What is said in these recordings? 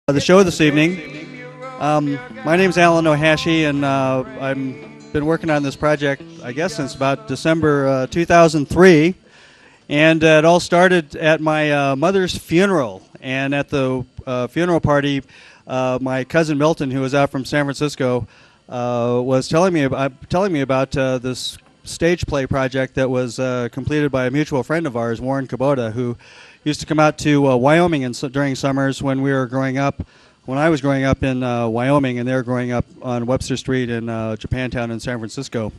The show this evening. My name's Alan Ohashi, and I've been working on this project, I guess, since about December 2003. And it all started at my mother's funeral. And at the funeral party, my cousin Milton, who was out from San Francisco, was telling me about this stage play project that was completed by a mutual friend of ours, Warren Kubota, who used to come out to Wyoming during summers when we were growing up. When I was growing up in Wyoming, and they were growing up on Webster Street in Japantown in San Francisco.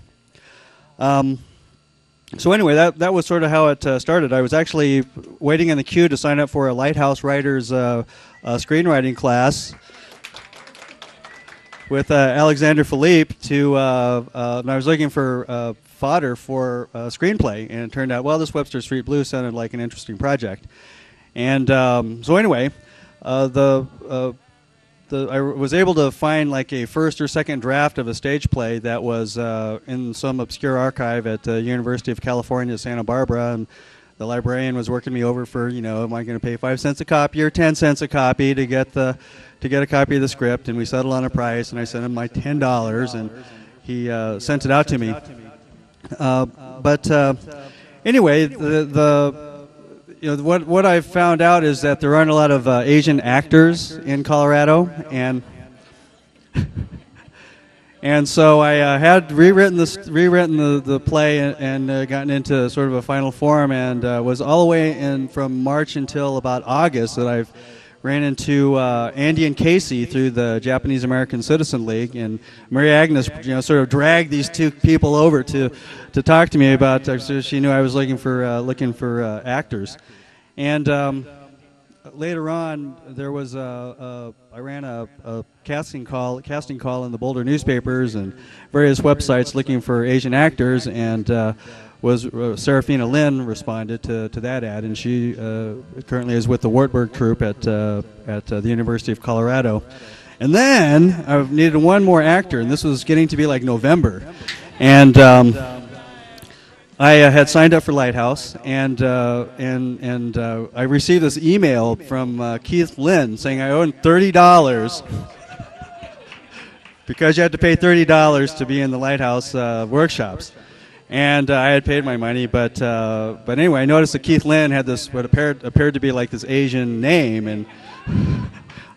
So anyway, that was sort of how it started. I was actually waiting in the queue to sign up for a Lighthouse Writers screenwriting class with Alexander Philippe and I was looking for fodder for a screenplay, and it turned out, well, this Webster Street Blues sounded like an interesting project. And so anyway, I was able to find like a first or second draft of a stage play that was in some obscure archive at the University of California, Santa Barbara, and the librarian was working me over for, am I going to pay 5 cents a copy or 10 cents a copy to get a copy of the script, and we settled on a price, and I sent him my $10, and he sent it out to me. Anyway, what I've found out is that there aren't a lot of Asian actors in Colorado, and so I had rewritten the play and gotten into sort of a final form, and was all the way in from March until about August that I've ran into Andy and Casey through the Japanese American Citizen League, and Mary Agnes, sort of dragged these two people over to talk to me about. So she knew I was looking for actors, and later on there was I ran a casting call in the Boulder newspapers and various websites looking for Asian actors, and Serafina Lin responded to that ad, and she currently is with the Wartburg troupe at the University of Colorado. And then I needed one more actor, and this was getting to be like November, and I had signed up for Lighthouse, and I received this email from Keith Lynn saying I owed $30 because you had to pay $30 to be in the Lighthouse workshops. And I had paid my money, but anyway, I noticed that Keith Lynn had this what appeared to be like this Asian name, and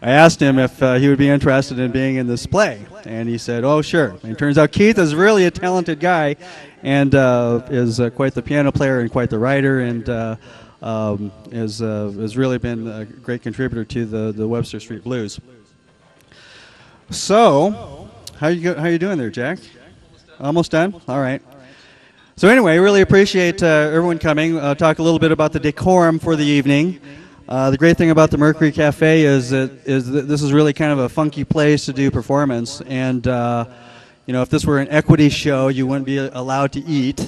I asked him if he would be interested in being in this play, and he said, "Oh, sure." And it turns out Keith is really a talented guy, and is quite the piano player and quite the writer, and has really been a great contributor to the Webster Street Blues. So, how you doing there, Jack? Almost done? All right. So anyway, I really appreciate everyone coming. Talk a little bit about the decorum for the evening. The great thing about the Mercury Cafe is that this is really kind of a funky place to do performance. And if this were an equity show, you wouldn't be allowed to eat.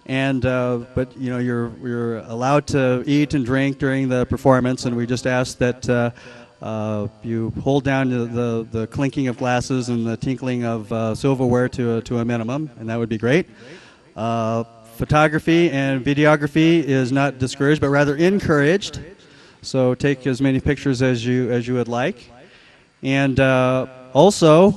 And but you're allowed to eat and drink during the performance. And we just ask that you hold down the clinking of glasses and the tinkling of silverware to a minimum, and that would be great. Photography and videography is not discouraged, but rather encouraged. So take as many pictures as you would like. And also,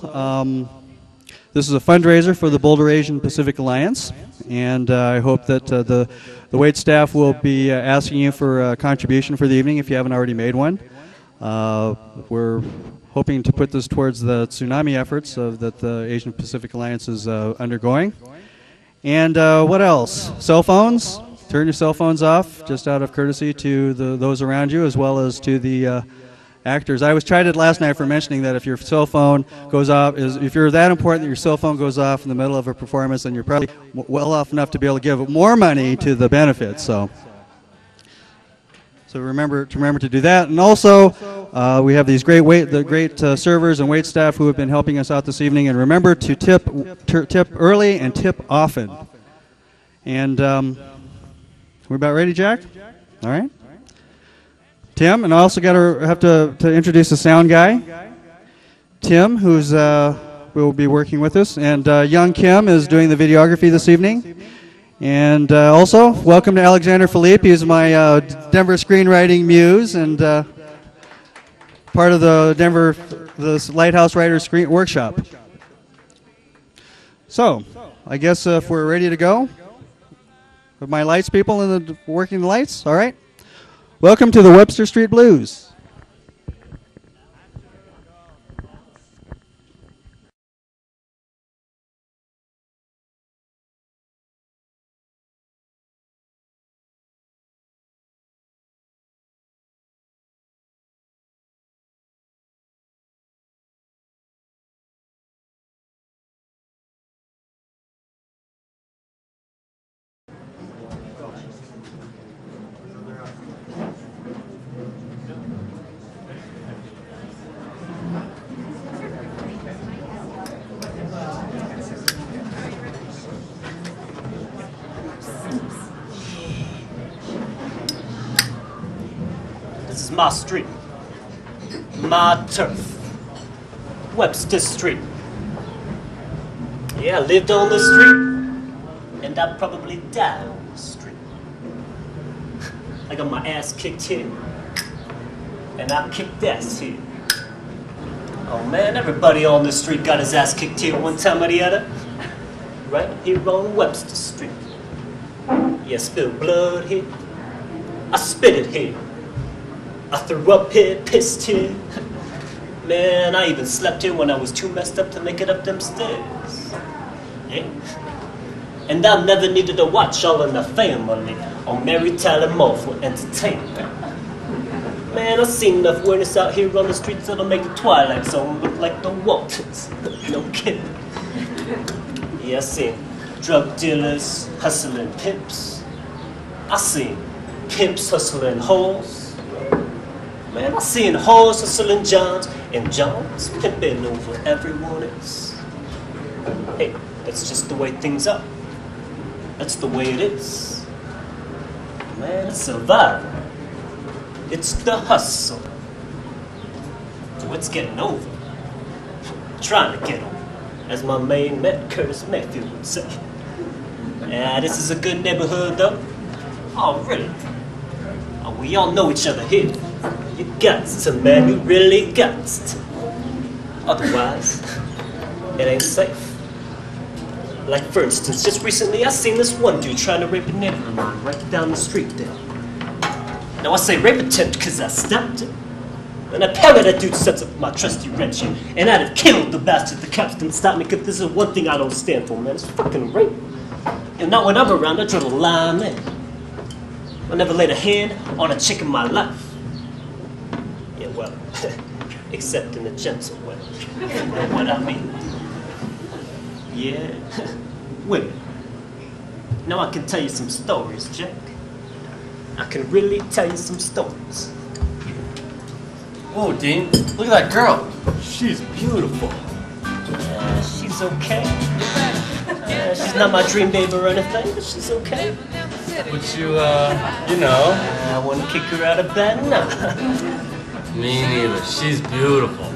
this is a fundraiser for the Boulder Asian Pacific Alliance, and I hope that the wait staff will be asking you for a contribution for the evening if you haven't already made one. We're hoping to put this towards the tsunami efforts that the Asian Pacific Alliance is undergoing. And what else? Cell phones. Turn your cell phones off, just out of courtesy to those around you, as well as to the actors. I was chided last night for mentioning that if your cell phone goes off, if you're that important that your cell phone goes off in the middle of a performance, then you're probably well off enough to be able to give more money to the benefits. So remember to do that. And also, we have these great servers and wait staff who have been helping us out this evening. And remember to tip early and tip often. And we're about ready, Jack? All right. Tim, and I also have to introduce the sound guy, Tim, who's will be working with us, and young Kim is doing the videography this evening. And also, welcome to Alexander Philippe. He's my Denver screenwriting muse, and part of the the Lighthouse Writers Screen Workshop. So, I guess if we're ready to go, with my lights people and the working the lights, all right? Welcome to the Webster Street Blues. This is my street, my turf, Webster Street. Yeah, I lived on the street, and I probably died on the street. I got my ass kicked here, and I kicked ass here. Oh man, everybody on the street got his ass kicked here one time or the other. Right here on Webster Street. Yeah, I spilled blood here, I spit it here. I threw up here, pissed here. Man, I even slept here when I was too messed up to make it up them stairs. Eh? And I never needed to watch All in the Family on Mary Tyler Moore for entertainment. Man, I seen enough weirdness out here on the streets that'll make the Twilight Zone look like the Waltons. No kidding. Yeah, I seen drug dealers hustling pimps. I seen pimps hustling hoes. Man, I seen hoes hustling Johns, and Johns pimping over everyone else. Hey, that's just the way things are. That's the way it is. Man, it's survival. It's the hustle. So it's getting over. Trying to get over, as my main man Curtis Mayfield would say. Yeah, this is a good neighborhood though. Oh, really? Oh, we all know each other here. You got to, man, you really got to. Otherwise, it ain't safe. Like, for instance, just recently I seen this one dude trying to rape a neighbor of mine right down the street there. Now I say rape attempt because I stopped it. And apparently that dude sets up my trusty wrench here, and I'd have killed the bastard. The cops didn't stop me because this is one thing I don't stand for, man. It's fucking rape. And not when I'm around, I draw the line, man. I never laid a hand on a chick in my life. Yeah, well, except in a gentle way. You know what I mean? Yeah, women. Now I can tell you some stories, Jack. I can really tell you some stories. Whoa, Dean, look at that girl. She's beautiful. She's okay. She's not my dream baby or anything, but she's okay. But you know. I wouldn't kick her out of bed, no. Me neither. She's beautiful.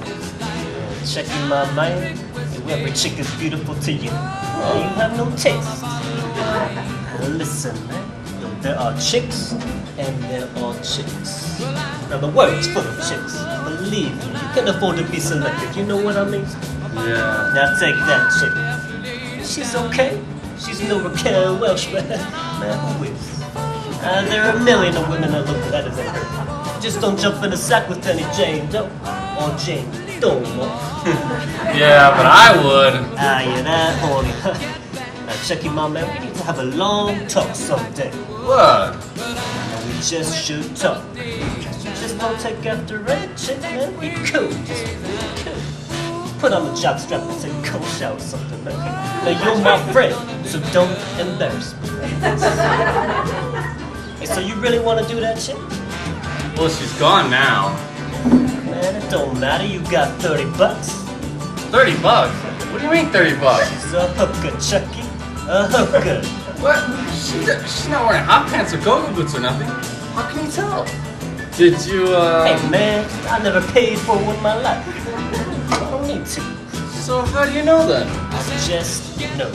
Checking my mind. If every chick is beautiful to you, well, you have no taste. Listen, man. There are chicks, and there are chicks. Now the world's full of chicks. Believe me, you can afford to be selective. You know what I mean? Yeah. Now take that chick. She's okay. She's no Raquel Welch, man. Man, who is? There are a million of women that look better than her. Just don't jump in a sack with any Jane Doe or Jane Doe. Yeah, but I would. You're that horny. Now, Chucky, my man, we need to have a long talk someday. What? Now, we just should talk. You just don't take after any chick, man. Be cool. Just be cool. Put on the jockstrap and take a cold shower or something, man. Now, you're my friend, so don't embarrass me. Hey, so you really want to do that shit? Well, she's gone now. Man, it don't matter. You got 30 bucks. 30 bucks? What do you mean 30 bucks? She's a hooker, Chucky. A hooker. What? She's not wearing hot pants or go-go boots or nothing. How can you tell? Did you, Hey, man, I never paid for one in my life. I don't need to. So how do you know then? I just know.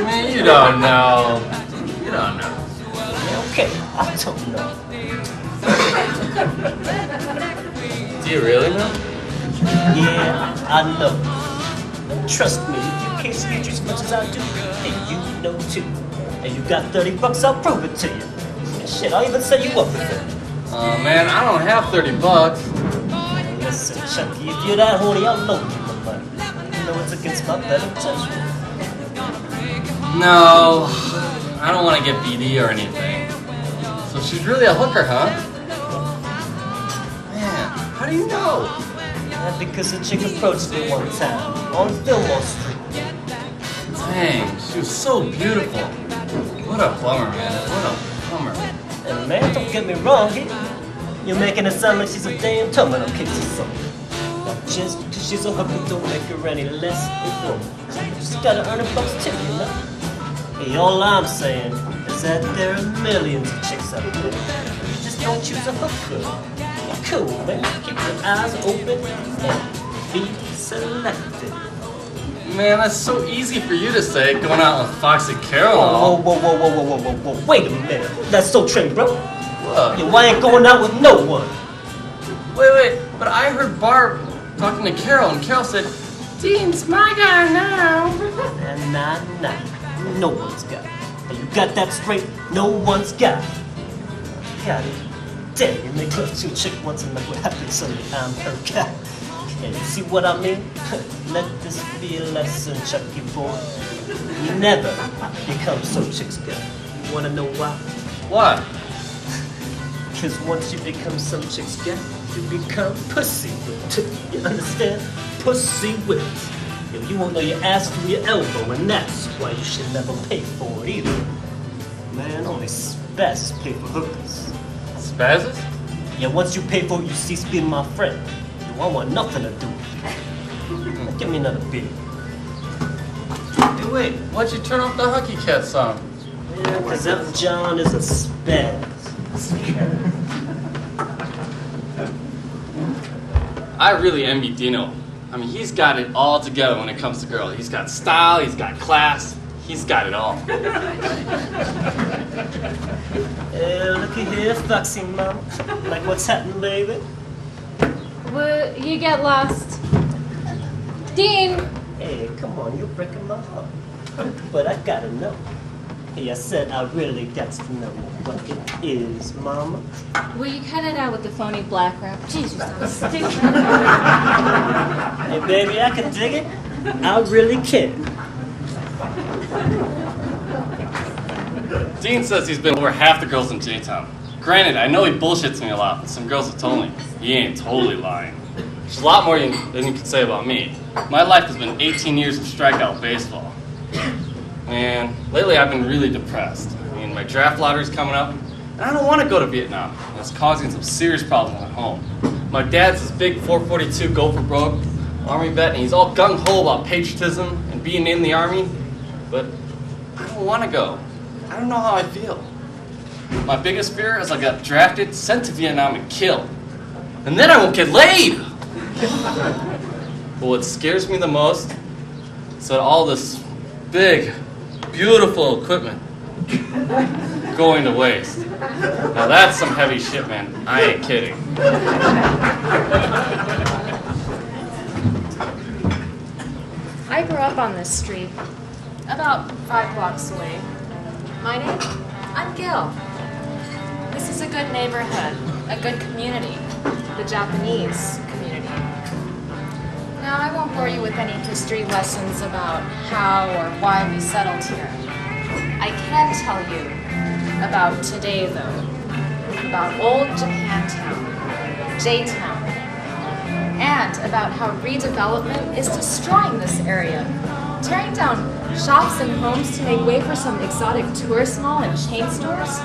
Man, you don't know. You don't know. Yeah, okay, I don't know. Do you really know? Yeah, I know. Trust me, if you can't skate as much as I do, and you know too. And you got $30, I'll prove it to you. And shit, I'll even set you up with it. Oh man, I don't have $30. Listen, Chucky, if you're that horny, I'll loan you the money. You know it's against my better judgment. No, I don't want to get BD or anything. So she's really a hooker, huh? Man, how do you know? Yeah, because a chick approached me one time on Fillmore Street. Dang, she was so beautiful. What a bummer, man. What a bummer. And man, don't get me wrong here. You're making it sound like she's a damn terminal case or something. Now just because she's a hooker don't make her any less a woman. She's gotta earn her bucks too, you know? Hey, all I'm saying is that there are millions of chicks out there. You just don't choose a hooker. You're cool, man. Keep your eyes open and be selective. Man, that's so easy for you to say, going out with Foxy Carol and Whoa, all. whoa. Wait a minute. That's so trendy, bro. What? Yo, I ain't going out with no one. Wait, but I heard Barb talking to Carol, and Carol said, Dean's my guy now. Nah. No one's got it. And you got that straight? No one's got it. Got it. Damn, you make love to a chick once and look what happens suddenly I'm her guy. And you see what I mean? Let this be a lesson, Chucky boy. You never become some chick's guy. You wanna know why? What? Because once you become some chick's guy, you become pussy whipped. You understand? Pussy whipped. You won't know your ass through your elbow, and that's why you should never pay for it either. Man, only spazzes pay for hookers. Spazzes? Yeah, once you pay for it, you cease being my friend. You won't want nothing to do with it. Now, give me another beer. Hey, wait, why'd you turn off the Hockey Cat song? Yeah, because Elton John is a spaz. I really envy Dino. I mean, he's got it all together when it comes to girls. He's got style, he's got class, he's got it all. Looky here, Foxy Mama. Like what's happening, baby? Will you get lost? Dean! Hey, come on, you're breaking my heart. But I gotta know. Hey, I said I really got to know what it is, Mama. Will you cut it out with the phony black rap? Jesus, I'm stupid. Hey, baby, I can dig it. I really can. Dean says he's been over half the girls in J-Town. Granted, I know he bullshits me a lot, but some girls have told me he ain't totally lying. There's a lot more than you can say about me. My life has been 18 years of strikeout baseball. And lately I've been really depressed. I mean, my draft lottery's coming up, and I don't want to go to Vietnam. It's causing some serious problems at home. My dad's this big 442 go for broke Army vet, and he's all gung-ho about patriotism and being in the Army, but I don't want to go. I don't know how I feel. My biggest fear is I got drafted, sent to Vietnam, and killed. And then I won't get laid! But what scares me the most is that all this big, beautiful equipment going to waste. Now that's some heavy shit, man. I ain't kidding. I grew up on this street, about 5 blocks away. My name? I'm Gil. This is a good neighborhood, a good community, the Japanese community. Now, I won't bore you with any history lessons about how or why we settled here. I can tell you about today, though, about old Japantown, J-Town, and about how redevelopment is destroying this area, tearing down shops and homes to make way for some exotic tourist mall and chain stores.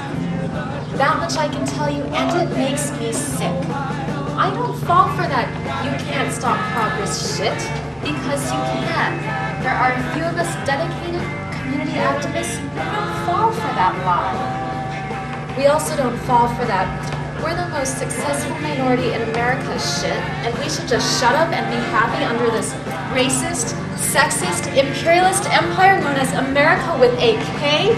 That much I can tell you, and it makes me sick. I don't fall for that you can't stop progress shit, because you can. There are a few of us dedicated community activists who don't fall for that lie. We also don't fall for that we're the most successful minority in America shit, and we should just shut up and be happy under this racist, sexist, imperialist empire known as America with a K.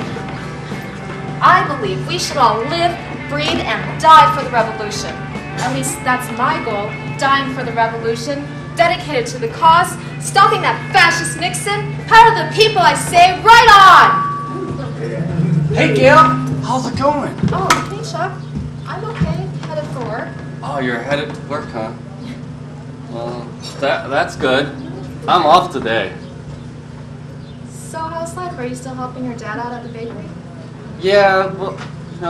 I believe we should all live, breathe, and die for the revolution. At least that's my goal. Dying for the revolution, dedicated to the cause, stopping that fascist Nixon. Power to the people, I say, right on! Hey, Gail. How's it going? Oh, hey, Chuck. I'm okay. Headed for work. Oh, you're headed to work, huh? Well, that's good. I'm off today. So how's life? Are you still helping your dad out at the bakery? Yeah, well,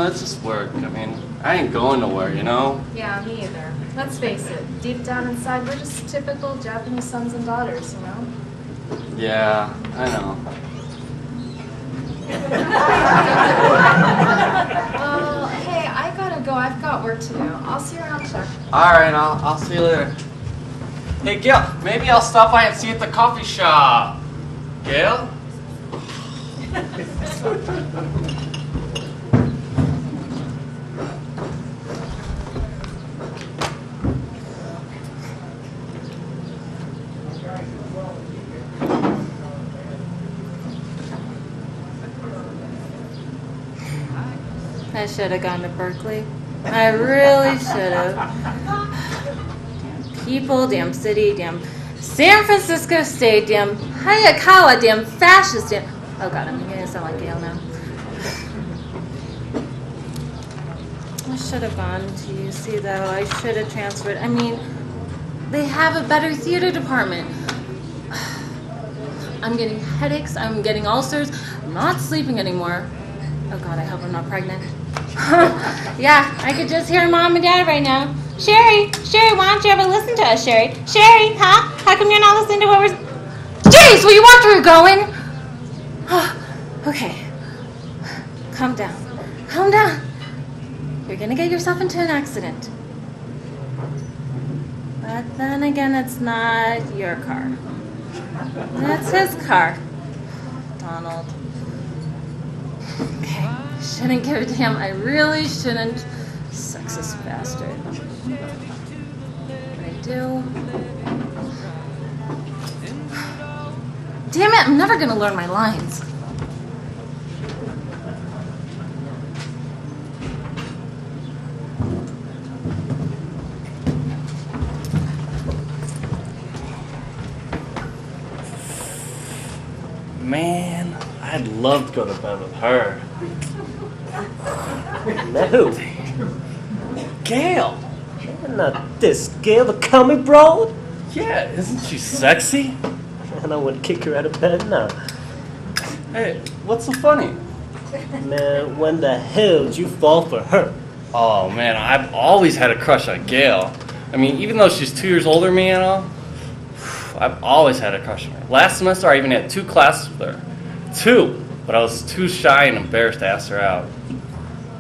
it's just work. I mean, I ain't going nowhere, you know? Yeah, me either. Let's face it, deep down inside, we're just typical Japanese sons and daughters, you know? Yeah, I know. Well, hey, I gotta go. I've got work to do. I'll see you around, Chuck. Alright, I'll see you later. Hey, Gail, maybe I'll stop by and see you at the coffee shop. Gail? I should have gone to Berkeley. I really should have. Damn people, damn city, damn San Francisco State, damn Hayakawa, damn fascist, damn... Oh god, I'm gonna sound like Gail now. I should have gone to UC though. I should have transferred. I mean, they have a better theater department. I'm getting headaches, I'm getting ulcers, I'm not sleeping anymore. Oh god, I hope I'm not pregnant. Yeah, I could just hear Mom and Dad right now. Sherry, why don't you ever listen to us, Sherry? Sherry, huh? How come you're not listening to what we're... Jeez, will you watch where you're going? Okay. Calm down. Calm down. You're gonna get yourself into an accident. But then again, it's not your car. That's his car. Donald. Okay. Shouldn't give a damn. I really shouldn't. Sexist bastard. What I do? Damn it, I'm never gonna learn my lines. Man, I'd love to go to bed with her. No. Gail! Not this Gail, the comic broad? Yeah, isn't she sexy? And I would kick her out of bed now. Hey, what's so funny? Man, when the hell did you fall for her? Oh man, I've always had a crush on Gail. I mean, even though she's 2 years older than me, you know, I've always had a crush on her. Last semester, I even had 2 classes with her. 2, but I was too shy and embarrassed to ask her out.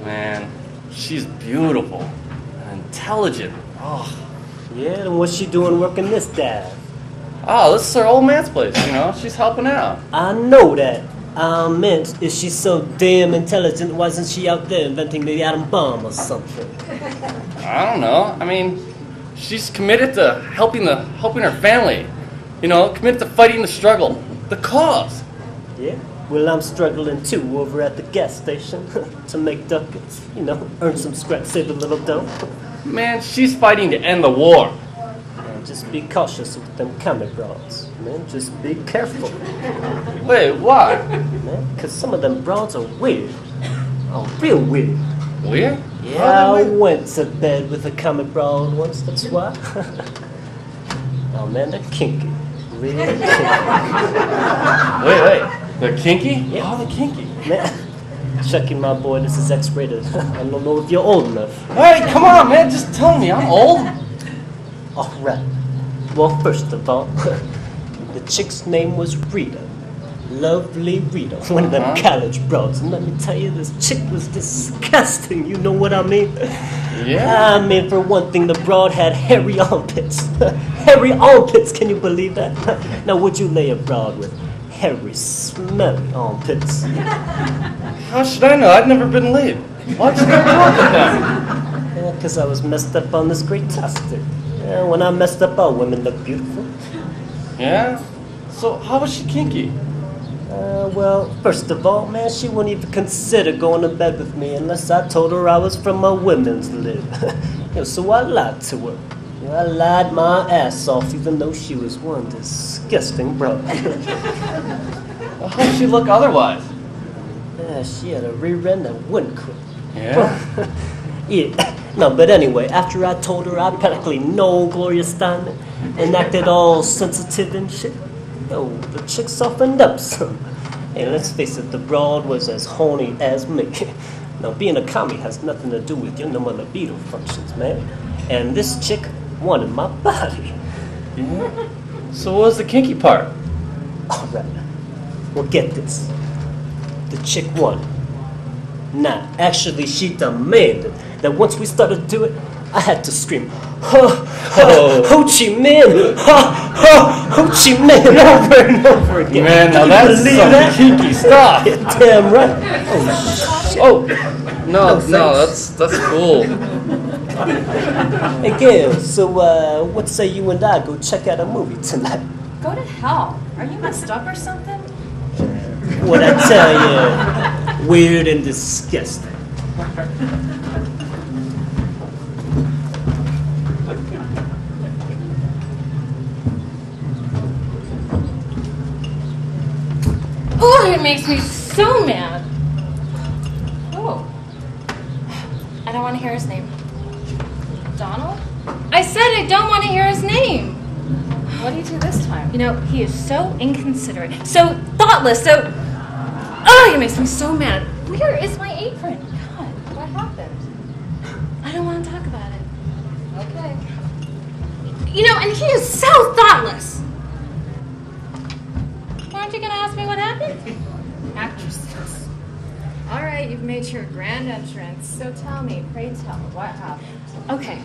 Man, she's beautiful and intelligent. Oh, Yeah, and what's she doing working this dive? this is her old man's place, you know, she's helping out. I know that. I meant, if she's so damn intelligent, why isn't she out there inventing the atom bomb or something? I don't know. I mean, she's committed to helping her family. You know, committed to fighting the struggle, the cause. Yeah? Well, I'm struggling too over at the gas station to make ducats. You know, earn some scraps, save a little dough. Man, she's fighting to end the war. Man, just be cautious with them comic broads. Man, just be careful. Wait, why? Man, because some of them broads are weird. Oh, real weird. Weird? Yeah, I went to bed with a comic broad once, that's why. Oh man, they're kinky. Real kinky. Wait. They're kinky? Yeah. How are they kinky? Man, checking my boy, this is X-rated. I don't know if you're old enough. Hey, come on, man, just tell me. I'm old. Alright. Well, first of all, the chick's name was Rita. Lovely Rita, one of them college broads. And let me tell you, this chick was disgusting, you know what I mean? Yeah. I mean, for one thing, the broad had hairy armpits. Hairy armpits, can you believe that? Now, would you lay a broad with hairy, smelly armpits? How should I know? I've never been laid. Why'd you never look at them? Yeah, because I was messed up on this great topic. Yeah, when I'm messed up, all women look beautiful. Yeah? So, how was she kinky? Well, first of all, man, she wouldn't even consider going to bed with me unless I told her I was from a women's lib. So I lied to her. I lied my ass off, even though she was one disgusting broad. Well, how'd she look otherwise? Yeah, she had a rear end that wouldn't quit. Yeah? Yeah. No, but anyway, after I told her I practically know Gloria Steinem and acted all sensitive and shit, the chick softened up some. Hey, let's face it, the broad was as horny as me. Now, being a commie has nothing to do with your number libido functions, man. And this chick wanted my body. Yeah? So what was the kinky part? All right. Well, get this. The chick won. Nah, actually, she demanded that once we started to do it, I had to scream, Ho Chi Minh! Ho Chi Minh! Over and over again. Man, now Can you that's believe some that? kinky stuff. Yeah, damn right. Oh, no, that's cool. Hey, Gail, so what say you and I go check out a movie tonight? Go to hell. Are you messed up or something? What I tell you, weird and disgusting. Oh, it makes me so mad. Oh. I don't want to hear his name. Donald? I said I don't want to hear his name. What do you do this time? You know, he is so inconsiderate, so thoughtless, so... Oh, it makes me so mad. Where is my apron? God, what happened? I don't want to talk about it. Okay. You know, and he is so thoughtless. Aren't you going to ask me what happened? Actresses. All right, you've made your grand entrance. So tell me, pray tell, what happened? Okay,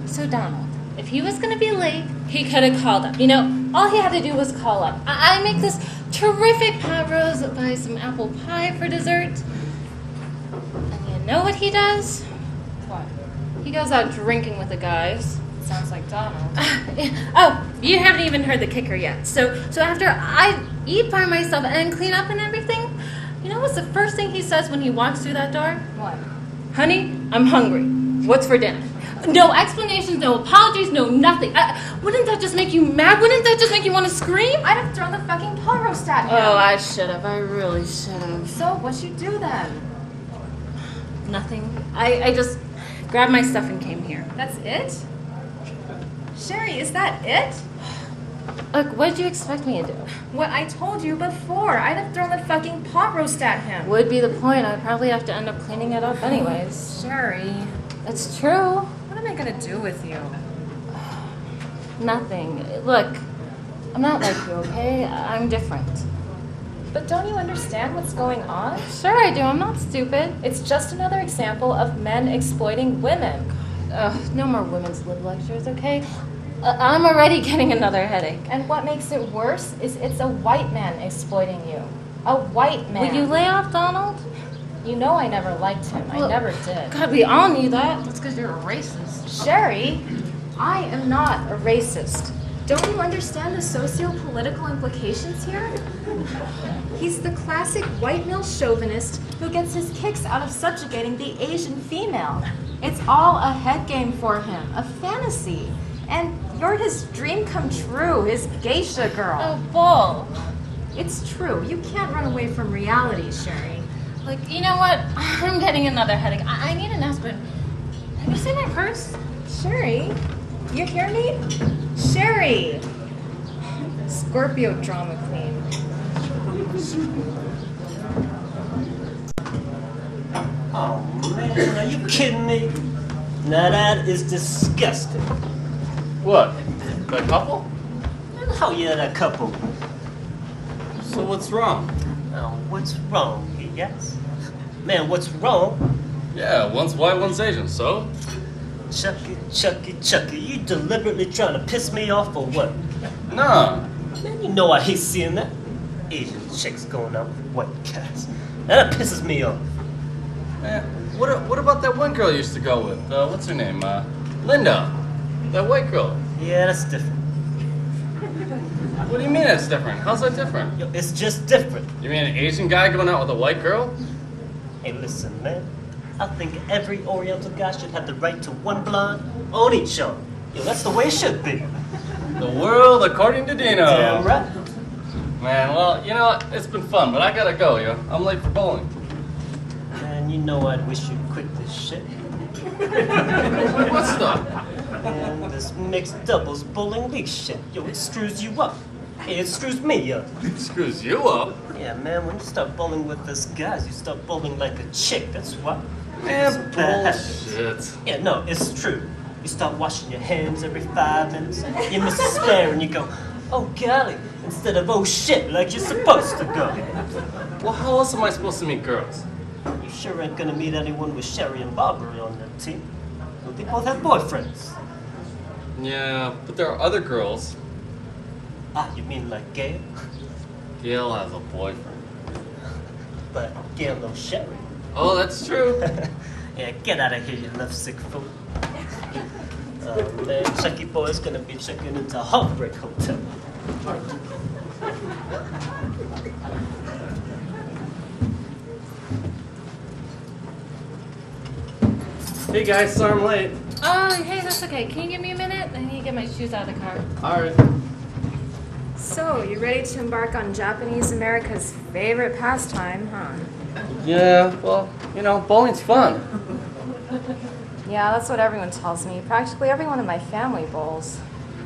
so Donald, if he was going to be late, he could have called up. You know, all he had to do was call up. I make this terrific pot roast, buy some apple pie for dessert. And you know what he does? What? He goes out drinking with the guys. Sounds like Donald. Oh, you haven't even heard the kicker yet. So after I eat by myself and clean up and everything, you know what's the first thing he says when he walks through that door? What? Honey, I'm hungry. What's for dinner? No explanations, no apologies, no nothing. Wouldn't that just make you mad? Wouldn't that just make you want to scream? I'd have thrown the fucking pot roast at him. Oh, I should have. I really should have. So what'd you do then? Nothing. I just grabbed my stuff and came here. That's it? Sherry, is that it? Look, what did you expect me to do? What I told you before. I'd have thrown the fucking pot roast at him. Would be the point. I'd probably have to end up cleaning it up anyways. Sherry. It's true. What am I gonna do with you? Nothing. Look, I'm not like you, okay? I'm different. But don't you understand what's going on? Sure I do. I'm not stupid. It's just another example of men exploiting women. No more women's lib lectures, okay? I'm already getting another headache. And what makes it worse is it's a white man exploiting you. A white man. Will you lay off, Donald? You know I never liked him. Well, I never did. God, we all knew that. That's because you're a racist. Sherry, I am not a racist. Don't you understand the socio-political implications here? He's the classic white male chauvinist who gets his kicks out of subjugating the Asian female. It's all a head game for him, a fantasy. And you're his dream come true, his geisha girl. Oh, bull. It's true. You can't run away from reality, Sherry. Like, you know what? I'm getting another headache. I need an aspirin. Have you seen my purse? Sherry, you hear me? Sherry! Scorpio drama queen. Oh, man, are you kidding me? Now that is disgusting. What? That couple? Oh, yeah, that couple. So what's wrong? Now, what's wrong, yes? Man, what's wrong? Yeah, one's white, one's Asian, so? Chucky, you deliberately trying to piss me off or what? Nah. Man, you know I hate seeing that. Asian chicks going out with white cats. That pisses me off. Man, what about that one girl you used to go with? What's her name? Linda. That white girl. Yeah, that's different. What do you mean it's different? How's that different? Yo, it's just different. You mean an Asian guy going out with a white girl? Hey, listen, man. I think every Oriental guy should have the right to one blonde on each other. Yo, that's the way it should be. The world according to Dino. Damn right. Man, well, you know what? It's been fun, but I gotta go, yo. I'm late for bowling. Man, you know I'd wish you'd quit this shit. What stuff? Man, this mixed doubles bowling league shit. Yo, it screws you up. Hey, it screws me up. It screws you up. Yeah, man, when you start bowling with us guys, you start bowling like a chick, that's what. Man, Bad habits. bullshit. Yeah, no, it's true. You start washing your hands every 5 minutes. You miss a spare and you go, oh golly, instead of oh shit, like you're supposed to go. Well, how else am I supposed to meet girls? You sure ain't gonna meet anyone with Sherry and Barbary on their team. Well, they both have boyfriends. Yeah, but there are other girls. Ah, you mean like Gail? Gail has a boyfriend. But Gail knows Sherry. Oh, that's true. Yeah, get out of here, you lovesick fool. Oh man, Chucky Boy's gonna be checking into Heartbreak Hotel. Hey guys, sorry I'm late. Oh, hey, that's okay. Can you give me a minute? I need to get my shoes out of the car. Alright. So, you ready to embark on Japanese America's favorite pastime, huh? Yeah, well, you know, bowling's fun. Yeah, that's what everyone tells me. Practically everyone in my family bowls.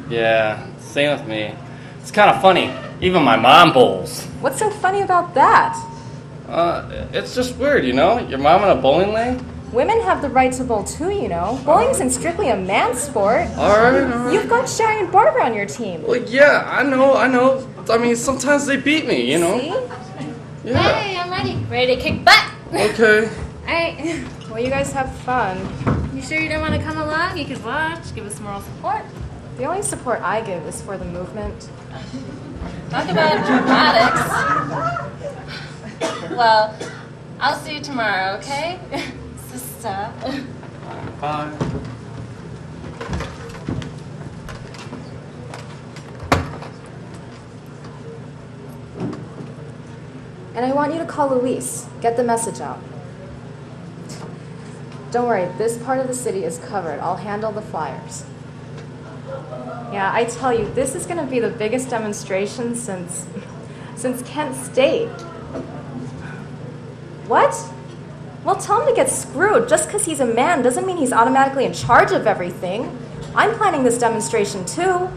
Yeah, same with me. It's kind of funny. Even my mom bowls. What's so funny about that? It's just weird, you know? Your mom in a bowling lane? Women have the right to bowl too, you know. Bowling isn't strictly a man's sport. Alright. You've got Sherry and Barbara on your team. Well, yeah, I know. I mean, sometimes they beat me, you know? See? Yeah. Hey, I'm ready. Ready to kick butt. Okay. Alright. Well, you guys have fun. You sure you don't want to come along? You could watch, give us moral support. The only support I give is for the movement. Talk about dramatics. Well, I'll see you tomorrow, okay? Sister. Bye. And I want you to call Luis. Get the message out. Don't worry, this part of the city is covered. I'll handle the flyers. Yeah, I tell you, this is going to be the biggest demonstration since Kent State. What? Well, tell him to get screwed. Just because he's a man doesn't mean he's automatically in charge of everything. I'm planning this demonstration too.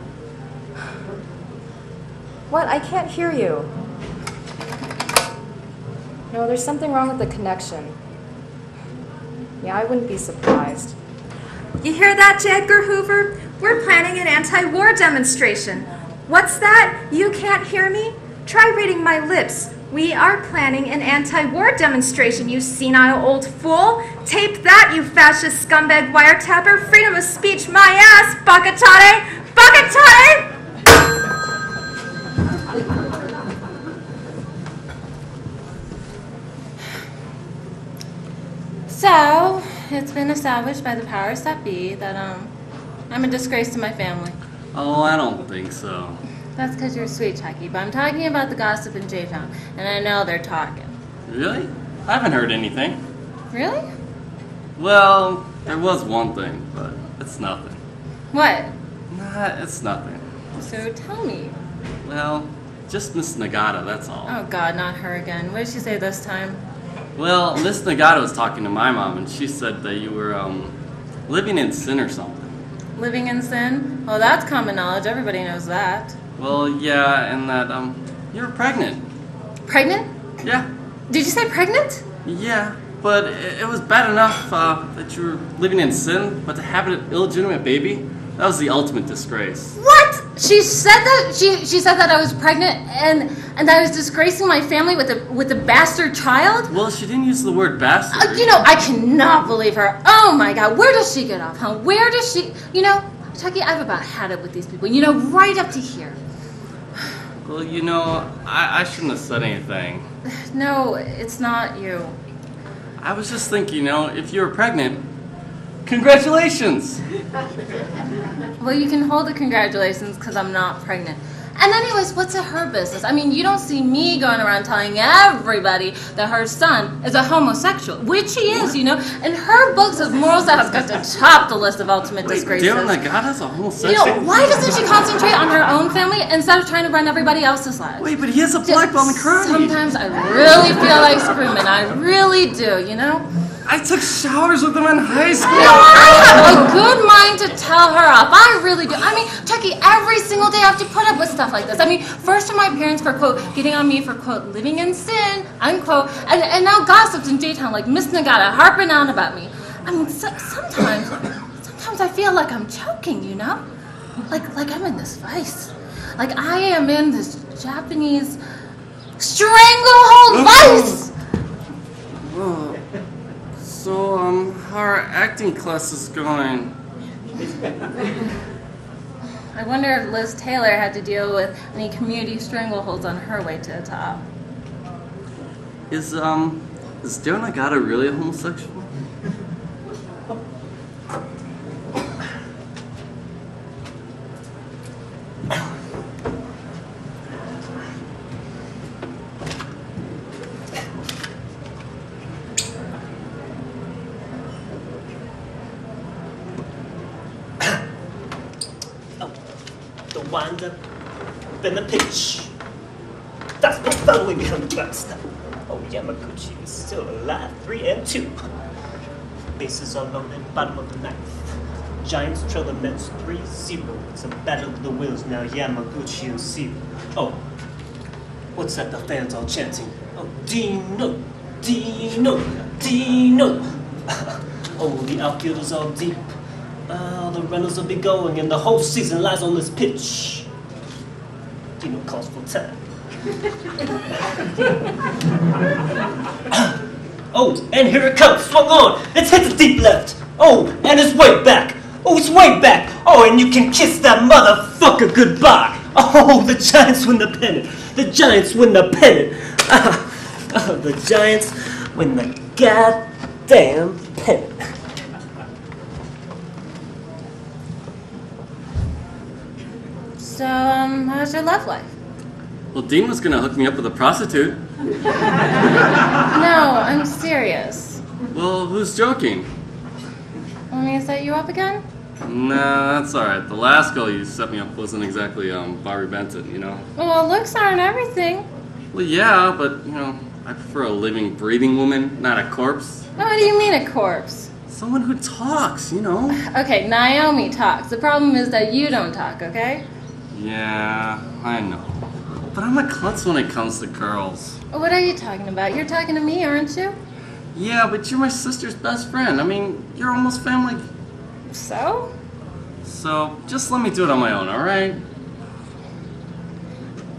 What? I can't hear you. No, there's something wrong with the connection. Yeah, I wouldn't be surprised. You hear that, J. Edgar Hoover? We're planning an anti-war demonstration. What's that? You can't hear me? Try reading my lips. We are planning an anti-war demonstration, you senile old fool. Tape that, you fascist scumbag wiretapper. Freedom of speech, my ass, Bakatate! Bakatate! So, it's been established by the powers that be that, I'm a disgrace to my family. Oh, I don't think so. That's because you're sweet, Chucky, but I'm talking about the gossip in J-Town, and I know they're talking. Really? I haven't heard anything. Really? Well, there was one thing, but it's nothing. What? Nah, it's nothing. So tell me. Well, just Miss Nagata, that's all. Oh God, not her again. What did she say this time? Well, Miss Nagata was talking to my mom, and she said that you were, living in sin or something. Living in sin? Oh, that's common knowledge. Everybody knows that. Well, yeah, and that, you were pregnant. Pregnant? Yeah. Did you say pregnant? Yeah, but it was bad enough, that you were living in sin, but to have an illegitimate baby, that was the ultimate disgrace. What? She said that? She said that I was pregnant and that I was disgracing my family with a bastard child? Well, she didn't use the word bastard. You know, I cannot believe her. Oh my God, where does she get off, huh? Where does she... You know, Chucky, I've about had it with these people. You know, right up to here. Well, you know, I shouldn't have said anything. No, it's not you. I was just thinking, you know, if you were pregnant, congratulations! Well, you can hold the congratulations because I'm not pregnant. And anyways, what's it her business? I mean, you don't see me going around telling everybody that her son is a homosexual, which he is, you know. And her books of morals that has got to top the list of ultimate disgraces. Darren Nagata's a homosexual? You know, why doesn't she concentrate on her own family instead of trying to run everybody else's lives? Wait, but he has a black belt in karate. Sometimes I really feel like screaming. I really do, you know. I took showers with him in high school. I have a good mind to tell her off. I really do. I mean, Chucky, every single day I have to put up with stuff like this. I mean, first to my parents for, quote, getting on me for, quote, living in sin, unquote, and now gossips in J-Town like Miss Nagata harping on about me. I mean, sometimes I feel like I'm choking, you know? Like I'm in this vice. Like I am in this Japanese stranglehold vice. So, how our acting class is going? I wonder if Liz Taylor had to deal with any community strangleholds on her way to the top. Is Darren Nagata really a homosexual? Wind up in the pitch. That's what following him best. Oh, Yamaguchi is still alive, 3-2. Bases are loaded, bottom of the ninth. Giants trail the Mets 3-0. It's a battle of the wills now, Yamaguchi and Zero. Oh, what's that the fans all chanting? Oh, Dino, Dino, Dino. Oh, the outfielders all deep. The runners will be going, and the whole season lies on this pitch. Dino calls for time. Oh, and here it comes, swung on. It's hit the deep left. Oh, and it's way back. Oh, it's way back. Oh, and you can kiss that motherfucker goodbye. Oh, the Giants win the pennant. The Giants win the pennant. The Giants win the goddamn pennant. So, how's your love life? Well, Dean was gonna hook me up with a prostitute. No, I'm serious. Well, who's joking? Want me to set you up again? Nah, that's alright. The last girl you set me up wasn't exactly, Barbie Benton, you know? Well, looks aren't everything. Well, yeah, but, you know, I prefer a living, breathing woman, not a corpse. What do you mean a corpse? Someone who talks, you know? Okay, Naomi talks. The problem is that you don't talk, okay? Yeah, I know. But I'm a klutz when it comes to girls. What are you talking about? You're talking to me, aren't you? Yeah, but you're my sister's best friend. I mean, you're almost family. So? So, just let me do it on my own, alright?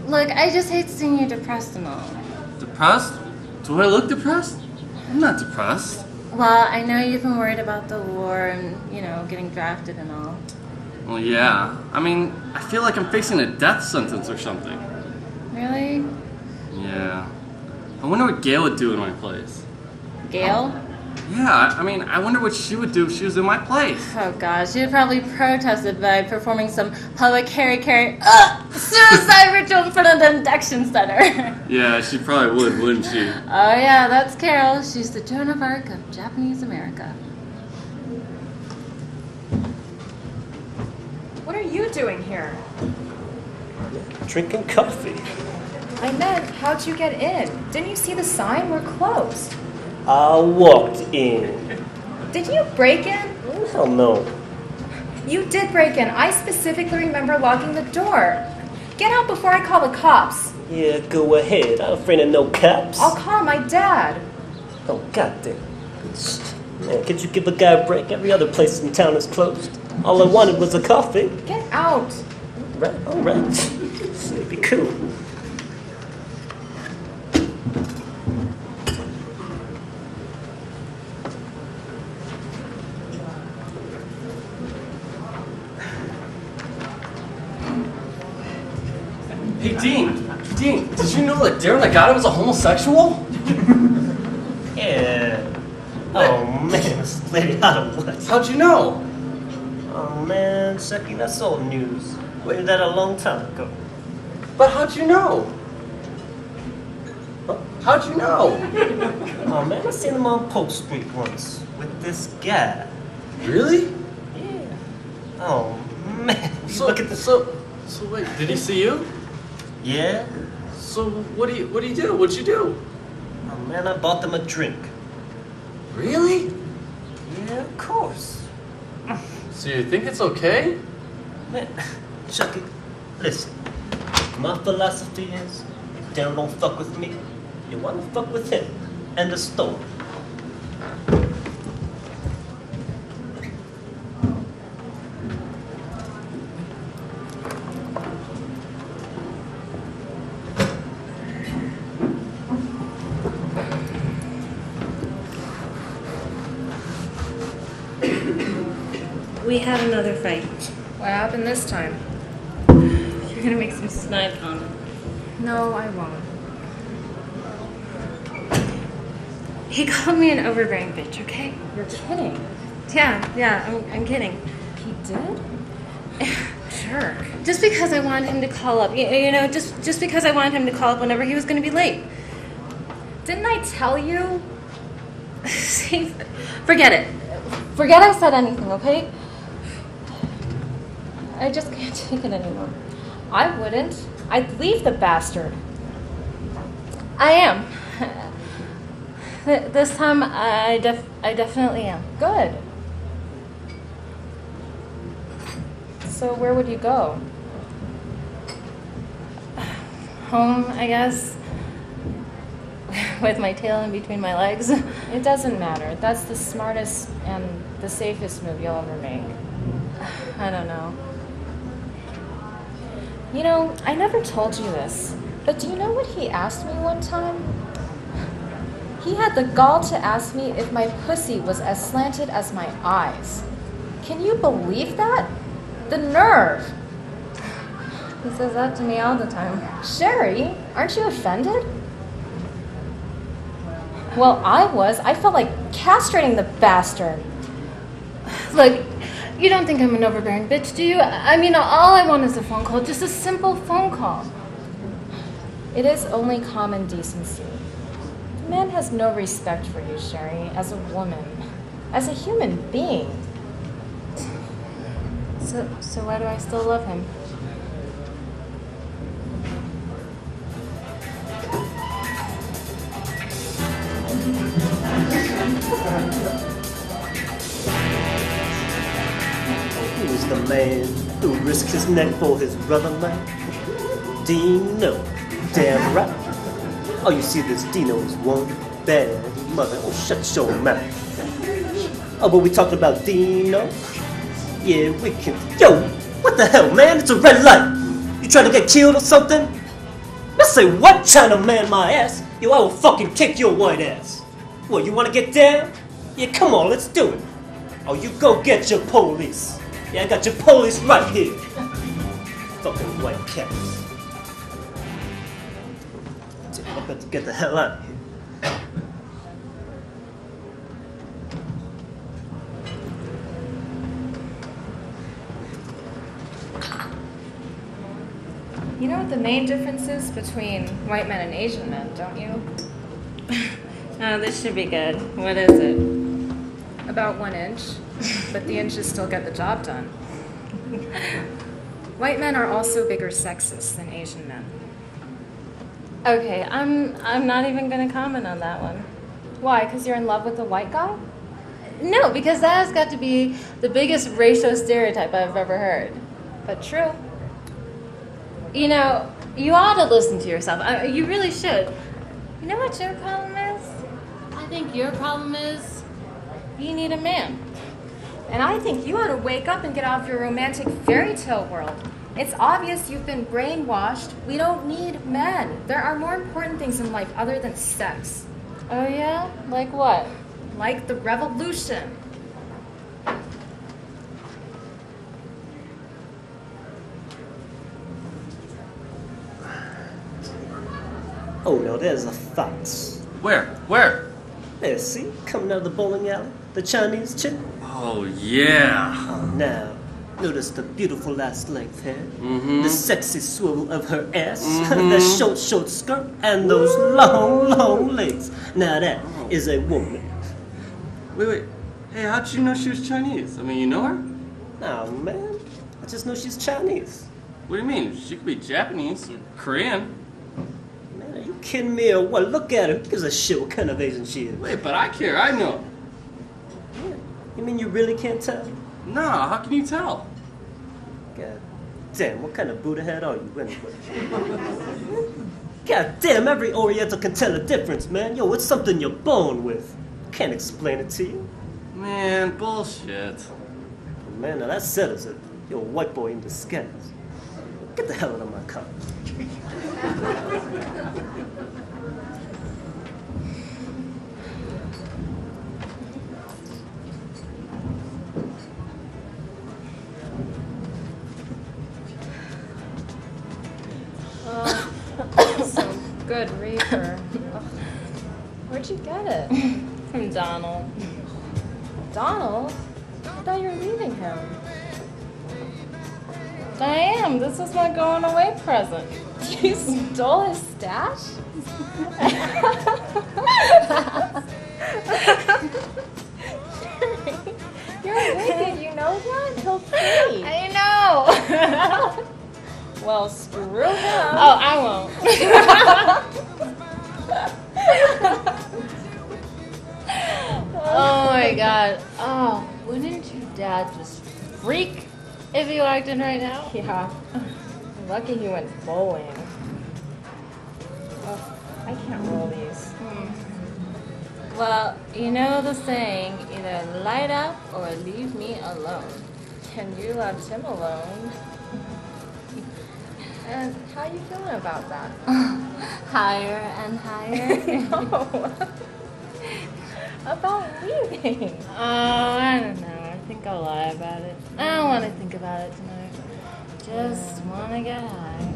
Look, I just hate seeing you depressed and all. Depressed? Do I look depressed? I'm not depressed. Well, I know you've been worried about the war and, you know, getting drafted and all. Well, yeah. I mean, I feel like I'm facing a death sentence or something. Really? Yeah. I wonder what Gail would do in my place. Gail? Yeah, I mean, I wonder what she would do if she was in my place. Oh gosh, she'd probably protested by performing some public suicide ritual in front of the induction center. Yeah, she probably would, wouldn't she? Oh yeah, that's Carol. She's the Joan of Arc of Japanese America. What are you doing here? Drinking coffee. I meant, how'd you get in? Didn't you see the sign? We're closed. I walked in. Did you break in? Oh, hell no. You did break in. I specifically remember locking the door. Get out before I call the cops. Yeah, go ahead. I'm afraid of no cops. I'll call my dad. Oh, goddamn. Man, could you give a guy a break? Every other place in town is closed. All I wanted was a coffee. Get out. All right. So it'd be cool. Hey, Dean, did you know that Darren Nagata was a homosexual? Yeah. Oh, man, this lady out of what? How'd you know? Oh, man, Seki, that's old news. Waited that a long time ago. But how'd you know? How'd you know? Oh man, I seen him on Polk Street once with this guy. Really? Yeah. Oh man, look at this. So wait, did he see you? Yeah. So what do you do? What'd you do? Oh man, I bought them a drink. Really? Yeah, of course. So you think it's okay? Man, Chucky, listen. My philosophy is, if Darren don't fuck with me, you wanna fuck with him. End of story. We had another fight. What happened this time? You're gonna make some snide comment. No, I won't. He called me an overbearing bitch, okay? You're kidding. Yeah, I'm kidding. He did? Sure. Just because I wanted him to call up, you know, just because I wanted him to call up whenever he was gonna be late. Didn't I tell you? See, forget it. Forget I said anything, okay? I just can't take it anymore. I wouldn't. I'd leave the bastard. I am. This time, I definitely am. Good. So where would you go? Home, I guess. With my tail in between my legs. It doesn't matter. That's the smartest and the safest move you'll ever make. I don't know. You know, I never told you this, but do you know what he asked me one time? He had the gall to ask me if my pussy was as slanted as my eyes. Can you believe that? The nerve! He says that to me all the time. Sherry, aren't you offended? Well, I was. I felt like castrating the bastard. Look, you don't think I'm an overbearing bitch, do you? I mean, all I want is a phone call, just a simple phone call. It is only common decency. The man has no respect for you, Sherry, as a woman, as a human being. So why do I still love him? Who's the man who risked his neck for his brother, man? Dino. Damn right. Oh, you see, this Dino is one bad mother. Oh, shut your mouth. Oh, but we talking about Dino? Yeah, we can. Yo, what the hell, man? It's a red light. You trying to get killed or something? Let's say what, China man, my ass? Yo, I will fucking kick your white ass. What, you wanna get down? Yeah, come on, let's do it. Oh, you go get your police. Yeah, I got your police right here. Fucking white cats. I better get the hell out of here. You know what the main difference is between white men and Asian men, don't you? Oh, this should be good. What is it? About 1 inch, but the inches still get the job done. White men are also bigger sexists than Asian men. Okay, I'm not even gonna comment on that one. Why? Because you're in love with a white guy? No, because that has got to be the biggest racial stereotype I've ever heard. But true. You know, you ought to listen to yourself. You really should. You know what your problem is? I think your problem is you need a man. And I think you ought to wake up and get off your romantic fairy tale world. It's obvious you've been brainwashed. We don't need men. There are more important things in life other than sex. Oh yeah? Like what? Like the revolution. Oh no, there's a fox. Where? Where? There, see? Coming out of the bowling alley. The Chinese chick. Oh, yeah. Oh, now. Notice the beautiful last length hair, the sexy swivel of her ass, the short skirt, and those long legs. Now that is a woman. Wait. Hey, how'd you know she was Chinese? I mean, you know her? Nah, man. I just know she's Chinese. What do you mean? She could be Japanese, Korean. Man, are you kidding me or what? Look at her. Who gives a shit what kind of Asian she is? Wait, but I care. I know. You mean you really can't tell? Nah, how can you tell? God damn, what kind of Buddha head are you anyway? God damn, every Oriental can tell a difference, man. Yo, it's something you're born with. Can't explain it to you. Man, bullshit. Man, now that settles it. You're a white boy in disguise. Get the hell out of my car. Some good reefer. Where'd you get it? From Donald. Donald? I thought you were leaving him. I am. This was my going away present. You stole his stash? You're wicked, you know that? He'll free. I know. Well, screw him. Oh, I won't. Oh my god. Oh, wouldn't your dad just freak if he walked in right now? Yeah. Lucky he went bowling. Oh, I can't roll these. Well, you know the saying, either light up or leave me alone. And you left him alone. And how you feeling about that? Higher and higher. No. About leaving. Oh, I don't know. I think I'll lie about it. I don't want to think about it tonight. Just want to get high.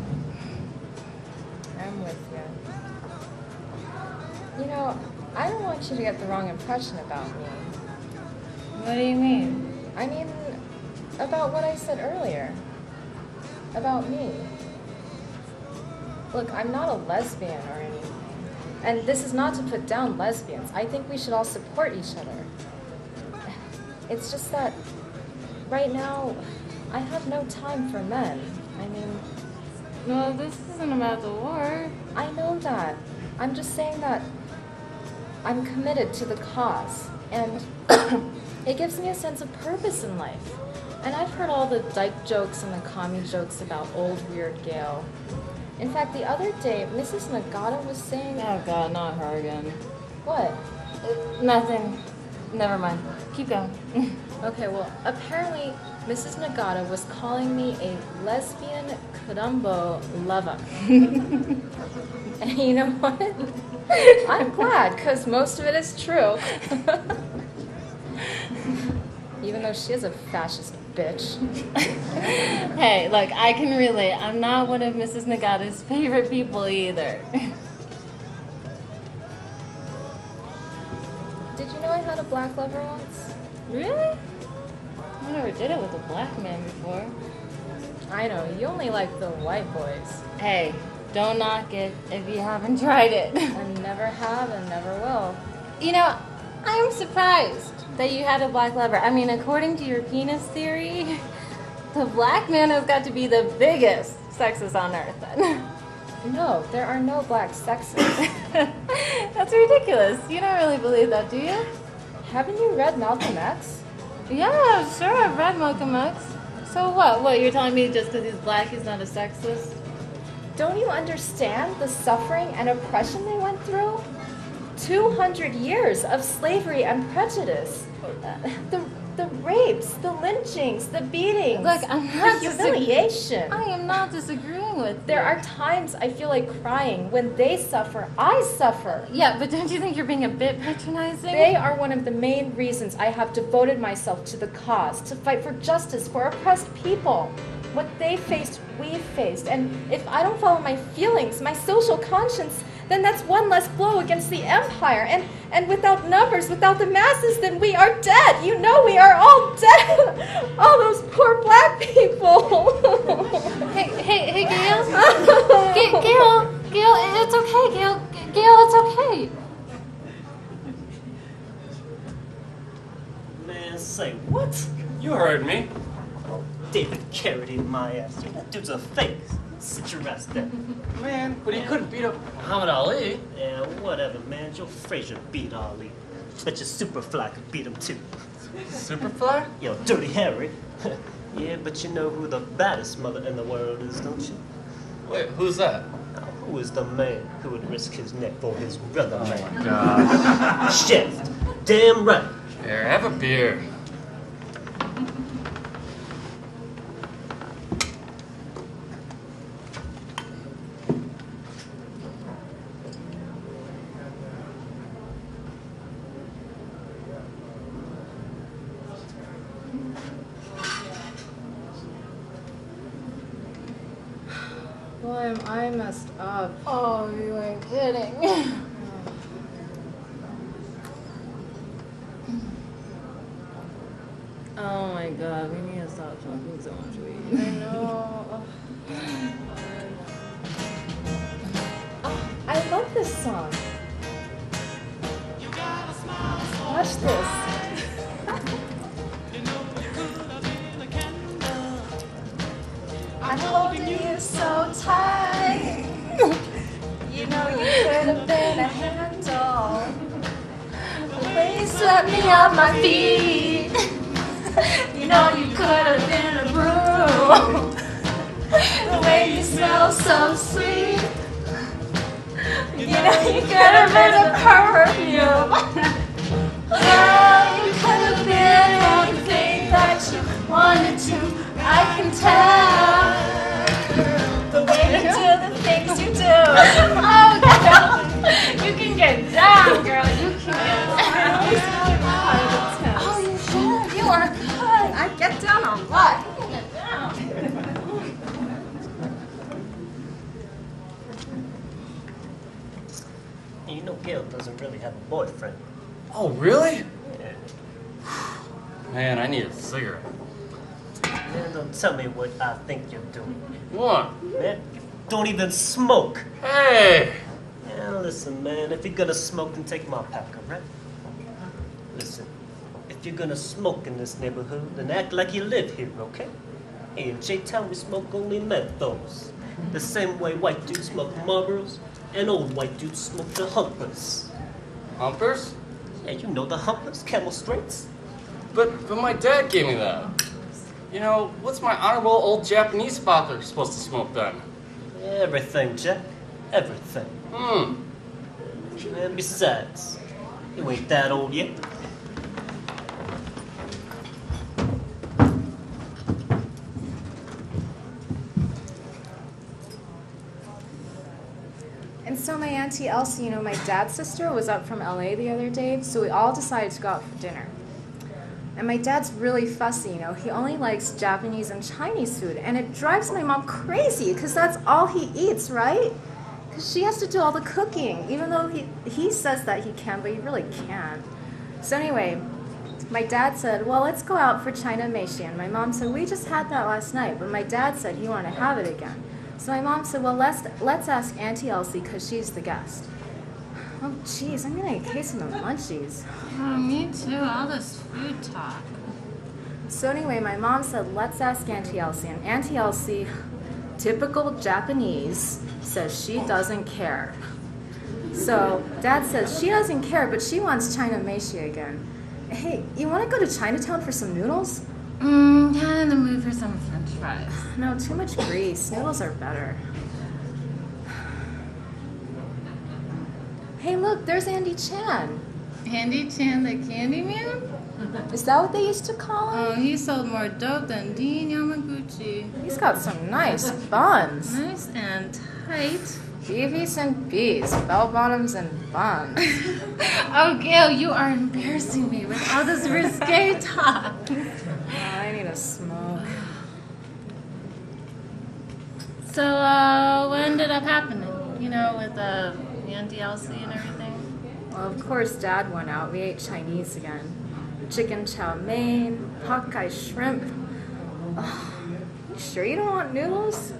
I'm with you. You know, I don't want you to get the wrong impression about me. What do you mean? I mean, about what I said earlier. About me. Look, I'm not a lesbian or anything. And this is not to put down lesbians. I think we should all support each other. It's just that right now, I have no time for men. I mean... No, this isn't about the war. I know that. I'm just saying that I'm committed to the cause. And it gives me a sense of purpose in life. And I've heard all the dyke jokes and the commie jokes about old weird Gail. In fact, the other day, Mrs. Nagata was saying... Oh god, not her again. What? Nothing. Never mind. Keep going. Okay, well, apparently Mrs. Nagata was calling me a lesbian kurumbo lover. And you know what? I'm glad, because most of it is true. Even though she is a fascist bitch. Hey, look, I can relate. I'm not one of Mrs. Nagata's favorite people either. Did you know I had a black lover once? Really? I never did it with a black man before. I know, you only like the white boys. Hey, don't knock it if you haven't tried it. I never have and never will. You know, I'm surprised that you had a black lover. I mean, according to your penis theory, the black man has got to be the biggest sexist on earth then. No, there are no black sexes. That's ridiculous. You don't really believe that, do you? Haven't you read Malcolm X? Yeah, sure, I've read Malcolm X. So what? What, you're telling me just because he's black he's not a sexist? Don't you understand the suffering and oppression they went through? 200 years of slavery and prejudice. The rapes, the lynchings, the beatings. Look, I'm not the humiliation. I am not disagreeing with you. There are times I feel like crying. When they suffer, I suffer. Yeah, but don't you think you're being a bit patronizing? They are one of the main reasons I have devoted myself to the cause, to fight for justice for oppressed people. What they faced, we faced. And if I don't follow my feelings, my social conscience, then that's one less blow against the empire. And without numbers, without the masses, then we are dead. You know we are all dead. All those poor black David Carradine my ass. That dude's a fake. Sit your ass down. Man, but he couldn't beat up Muhammad Ali. Yeah, whatever, man. Joe Frazier beat Ali. Bet your Superfly could beat him too. Superfly? Yo, Dirty Harry. Yeah, but you know who the baddest mother in the world is, don't you? Wait, who's that? Now, who is the man who would risk his neck for his brother, man? God. Shaft. Damn right. Here, have a beer. Boy, am I messed up. Oh, you ain't kidding. Oh my god, we need to stop talking so much weed. I know. Oh, I love this song. Watch this. I'm holding you so tight. You know you could have been a handle. The way you swept me off my feet. You know you could have been a broom. The way you smell so sweet. You know you could have been a perfume. Yeah, you could have been anything that you wanted to. I can tell the way you do the things you do. Oh, girl, you can get down, girl. You can get down. Oh, you should. You are good. I get down a lot. You can get down. You know Gail doesn't really have a boyfriend. Oh, really? Yeah. Man, I need a cigarette. Man, don't tell me what I think you're doing. What? Man, you don't even smoke. Hey! Yeah, listen, man, if you're gonna smoke, then take my pack, alright? Listen, if you're gonna smoke in this neighborhood, then act like you live here, okay? Hey, in J-Town, we smoke only menthos. The same way white dudes smoke Marlboros, and old white dudes smoke the Humpers. Humpers? Yeah, you know the Humpers, Camel Straights. But my dad gave me that. You know, what's my honorable old Japanese father supposed to smoke then? Everything, Jack. Everything. And besides, you ain't that old yet. And so my Auntie Elsie, you know, my dad's sister, was up from LA the other day, so we all decided to go out for dinner. And my dad's really fussy, you know. He only likes Japanese and Chinese food, and it drives my mom crazy, because that's all he eats, right? Because she has to do all the cooking, even though he says that he can, but he really can't. So anyway, my dad said, well, let's go out for China Meishi. And my mom said, we just had that last night, but my dad said he wanted to have it again. So my mom said, well, let's ask Auntie Elsie, because she's the guest. Oh, jeez, I'm getting a case of the munchies. Oh, me too. All this food talk. So anyway, my mom said, let's ask Auntie Elsie. And Auntie Elsie, typical Japanese, says she doesn't care. So Dad says she doesn't care, but she wants China Meishi again. Hey, you want to go to Chinatown for some noodles? Kind of in the mood for some french fries. No, too much grease. Noodles are better. Hey, look, there's Andy Chan. Andy Chan, the candy man? Is that what they used to call him? Oh, he sold more dope than Dean Yamaguchi. He's got some nice buns. Nice and tight. BBs and B's, bell bottoms and buns. Oh, Gail, you are embarrassing me with all this risque talk. Oh, I need a smoke. So, what ended up happening? You know, with Auntie Elsie and everything? Well, of course, Dad went out. We ate Chinese again. Chicken chow mein, Hawkeye shrimp. Oh, you sure you don't want noodles?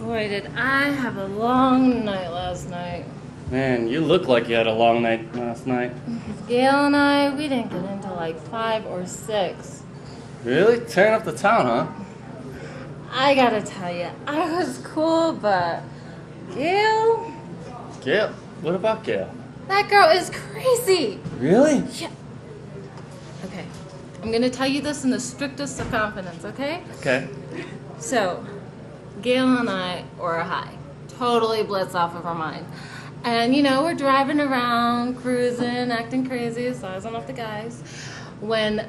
Boy, did I have a long night last night. Man, you look like you had a long night last night. Gail and I, we didn't get into like 5 or 6. Really? Tearing up the town, huh? I gotta tell you, I was cool, but Gail? Gail? What about Gail? That girl is crazy. Really? Yeah. Okay, I'm gonna tell you this in the strictest of confidence, okay? Okay. So, Gail and I were high, totally blitz off of our mind. And you know, we're driving around, cruising, acting crazy, sizing off the guys. When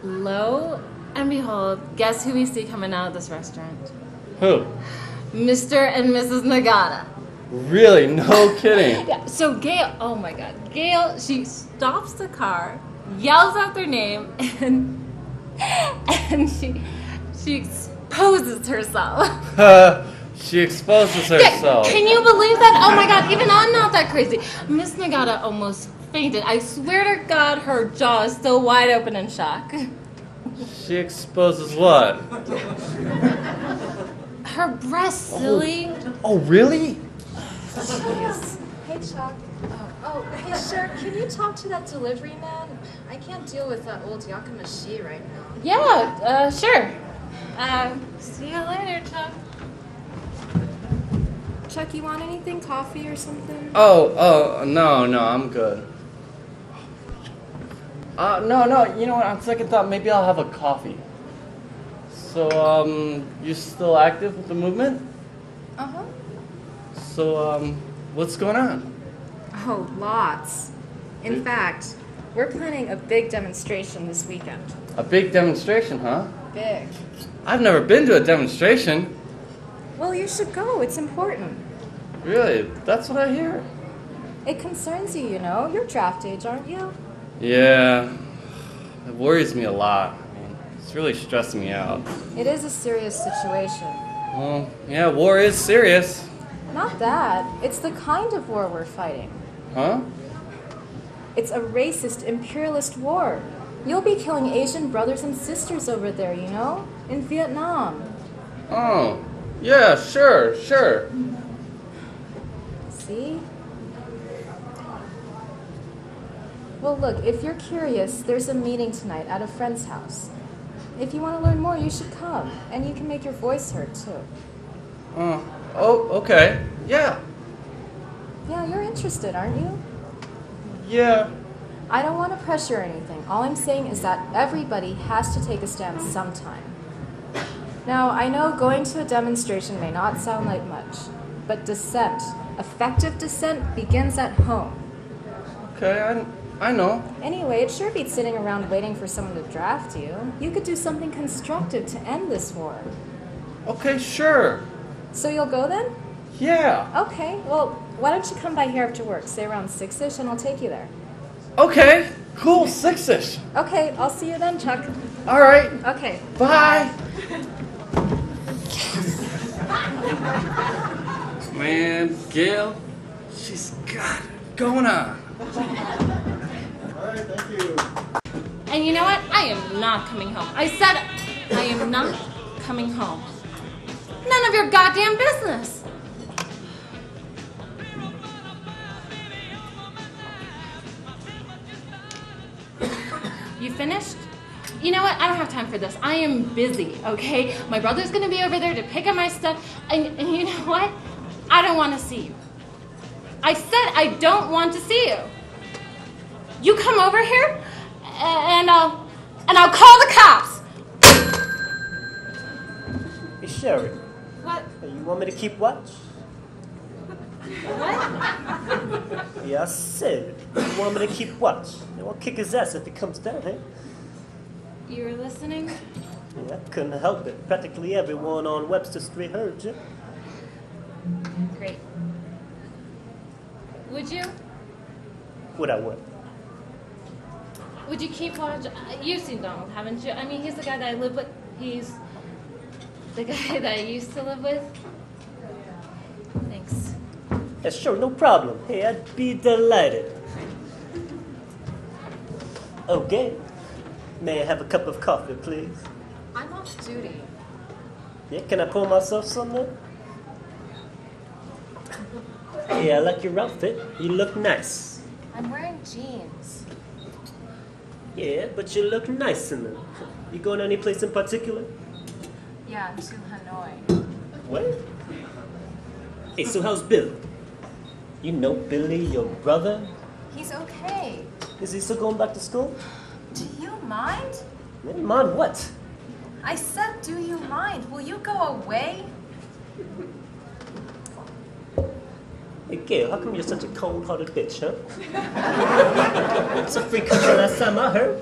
lo and behold, guess who we see coming out of this restaurant? Who? Mr. and Mrs. Nagata. Really? No kidding. Yeah, so Gail, oh my god, Gail, she stops the car, yells out their name, and she exposes herself. She exposes Yeah, herself. can you believe that? Oh my god, even I'm not that crazy. Miss Nagata almost fainted. I swear to God, her jaw is still wide open in shock. She exposes what? Her breast, silly. Oh, really? Jeez. Hey, Chuck. Oh, hey, sir, can you talk to that delivery man? I can't deal with that old Yakamashi right now. Yeah, sure. See you later, Chuck. Chuck, you want anything? Coffee or something? Oh, no, I'm good. No, you know what, on second thought, maybe I'll have a coffee. So, you still active with the movement? Uh-huh. So, what's going on? Oh, lots. In fact, we're planning a big demonstration this weekend. A big demonstration, huh? Big. I've never been to a demonstration. Well, you should go. It's important. Really? That's what I hear. It concerns you, you know. You're draft age, aren't you? Yeah, it worries me a lot. I mean, it's really stressing me out. It is a serious situation. Well, yeah, war is serious. Not that. It's the kind of war we're fighting. Huh? It's a racist, imperialist war. You'll be killing Asian brothers and sisters over there, you know? In Vietnam. Oh, yeah, sure. See? Well, look, if you're curious, there's a meeting tonight at a friend's house. If you want to learn more, you should come. And you can make your voice heard, too. Oh, okay. Yeah. Yeah, you're interested, aren't you? Yeah. I don't want to pressure anything. All I'm saying is that everybody has to take a stand sometime. Now, I know going to a demonstration may not sound like much, but dissent, effective dissent, begins at home. Okay, I know. Anyway, it sure beats sitting around waiting for someone to draft you. You could do something constructive to end this war. Okay, sure. So you'll go then? Yeah. Okay, well, why don't you come by here after work, say around 6-ish, and I'll take you there. Okay, cool, 6-ish. Okay, I'll see you then, Chuck. All right. Okay. Bye. Man, Gail, she's got it going on. Alright, thank you. And you know what? I am not coming home. I said I am not coming home. None of your goddamn business. You finished? You know what? I don't have time for this. I am busy, okay? My brother's gonna be over there to pick up my stuff, and you know what? I don't want to see you. I said I don't want to see you. You come over here, and I'll call the cops. Hey, Sherry, What? you want me to keep watch? What? Yeah, I said, you want me to keep watch. And I'll kick his ass if he comes down, hey? You were listening? Yeah, I couldn't help it. Practically everyone on Webster Street heard you. Great. Would you? What I would. Would you keep watch? You've seen Donald, haven't you? I mean, he's the guy that I live with. He's the guy that I used to live with. Thanks. Yeah, sure, no problem. Hey, I'd be delighted. Okay. May I have a cup of coffee, please? I'm off duty. Yeah, can I pour myself some then? Hey, I like your outfit. You look nice. I'm wearing jeans. Yeah, but you look nice in them. You going any place in particular? Yeah, to Hanoi. What? Hey, so how's Bill? You know Billy, your brother? He's okay. Is he still going back to school? Do you mind? Man, mind what? I said, do you mind? Will you go away? Hey, Gail, how come you're such a cold-hearted bitch, huh? It's a free country last time I heard.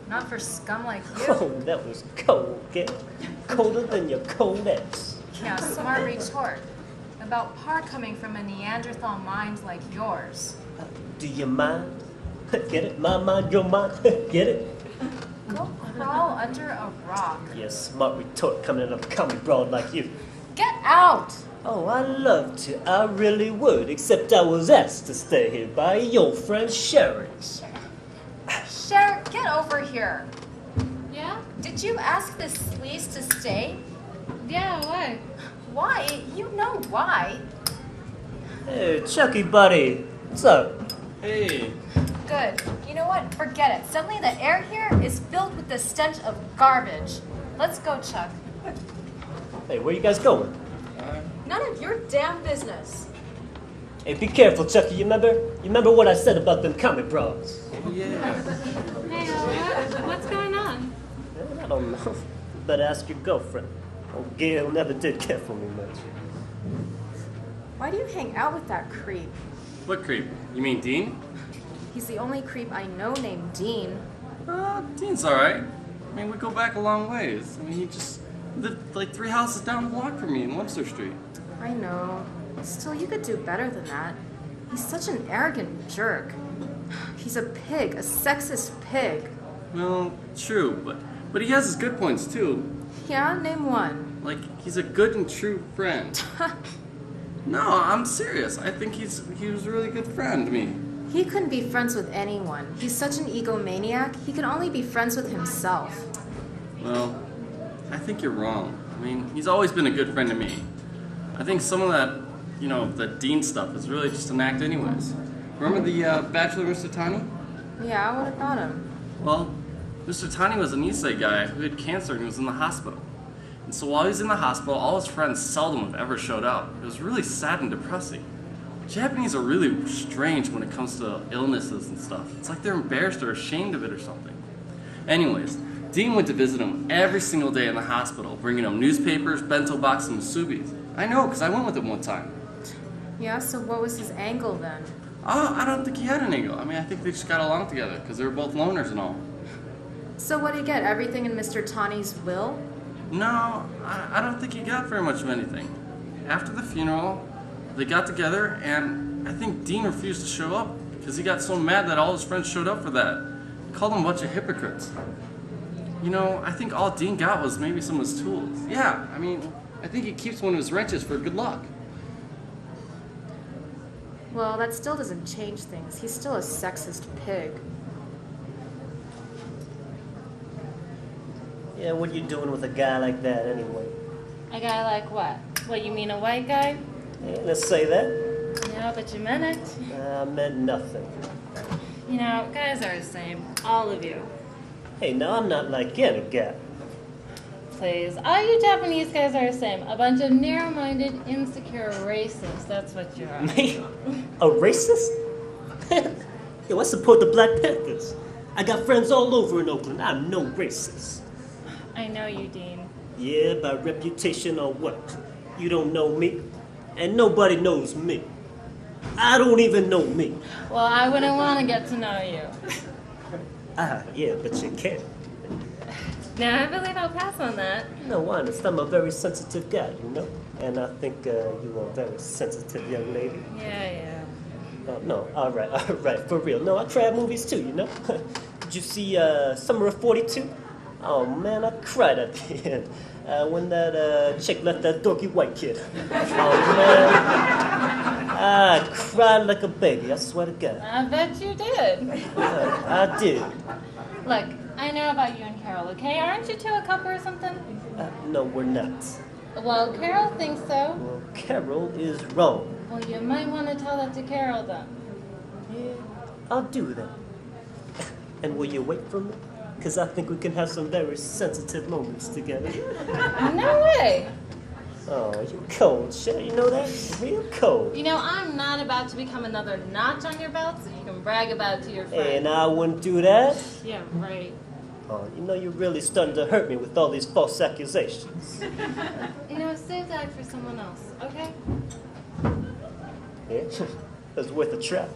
Not for scum like you. Oh, that was cold, Gail. Colder than your cold ex. Yeah, smart retort. About par coming from a Neanderthal mind like yours. Do you mind? Get it? My mind, your mind. Get it? Go crawl under a rock. Yeah, smart retort coming in a commie broad like you. Get out! Oh, I love to. I really would, except I was asked to stay here by your friend Sharon. Sharon, get over here. Yeah? Did you ask the sleaze to stay? Yeah, why? Why? You know why. Hey, Chucky, buddy. What's up? Hey. Good. You know what? Forget it. Suddenly the air here is filled with the stench of garbage. Let's go, Chuck. Hey, where you guys going? None of your damn business. Hey, be careful, Chucky. You remember what I said about them comic bras? Yeah. Hey, what's going on? I don't know. Better ask your girlfriend. Oh, Gail never did care for me much. Why do you hang out with that creep? What creep? You mean Dean? He's the only creep I know named Dean. Dean's alright. I mean, we go back a long ways. I mean, he just lived like 3 houses down the block from me in Webster Street. I know. Still, you could do better than that. He's such an arrogant jerk. He's a pig, a sexist pig. Well, true, but he has his good points too. Yeah, name one. Like, he's a good and true friend. No, I'm serious. I think he was a really good friend to me. He couldn't be friends with anyone. He's such an egomaniac, he can only be friends with himself. Well, I think you're wrong. I mean, he's always been a good friend to me. I think some of that, that Dean stuff is really just an act anyways. Remember the Bachelor Mr. Tani? Yeah, what about him? Well, Mr. Tani was an Issei guy who had cancer and was in the hospital. And so while he was in the hospital, all his friends seldom have ever showed up. It was really sad and depressing. Japanese are really strange when it comes to illnesses and stuff. It's like they're embarrassed or ashamed of it or something. Anyways, Dean went to visit him every single day in the hospital, bringing him newspapers, bento box, and musubis. I know, because I went with him one time. Yeah, so what was his angle then? I don't think he had an angle. I mean, I think they just got along together, because they were both loners and all. So what did he get? Everything in Mr. Tani's will? No, I don't think he got very much of anything. After the funeral, they got together, and I think Dean refused to show up because he got so mad that all his friends showed up for that. He called them a bunch of hypocrites. I think all Dean got was maybe some of his tools. Yeah, I mean, I think he keeps one of his wrenches for good luck. Well, that still doesn't change things. He's still a sexist pig. Yeah, what you doing with a guy like that anyway? A guy like what? What, you mean a white guy? Yeah, let's say that. Yeah, but you meant it. I meant nothing. Guys are the same. All of you. Hey, now I'm not like any guy. Please. All you Japanese guys are the same. A bunch of narrow-minded, insecure racists. That's what you are. Me? A racist? Yo, I support the Black Panthers. I got friends all over in Oakland. I'm no racist. I know you, Dean. Yeah, by reputation or what? You don't know me, and nobody knows me. I don't even know me. Well, I wouldn't want to get to know you. Yeah, but you can't. Now, I believe I'll pass on that. No, honest, I'm a very sensitive guy, And I think you are a very sensitive young lady. Yeah. No, all right, for real. No, I tried movies too, Did you see Summer of 42? Oh, man, I cried at the end when that chick left that dorky white kid. Oh, man. I cried like a baby, I swear to God. I bet you did. I did. Look, I know about you and Carol, okay? Aren't you two a couple or something? No, we're not. Well, Carol thinks so. Well, Carol is wrong. Well, you might want to tell that to Carol, then. Yeah, I'll do that. And will you wait for me? Because I think we can have some very sensitive moments together. No way! Oh, you're cold, Shay. You know that? Real cold. You know, I'm not about to become another notch on your belt, so you can brag about it to your friends. And I wouldn't do that. Yeah, right. Oh, you know you're really starting to hurt me with all these false accusations. You know, save that for someone else, okay? Yeah, that's worth a try.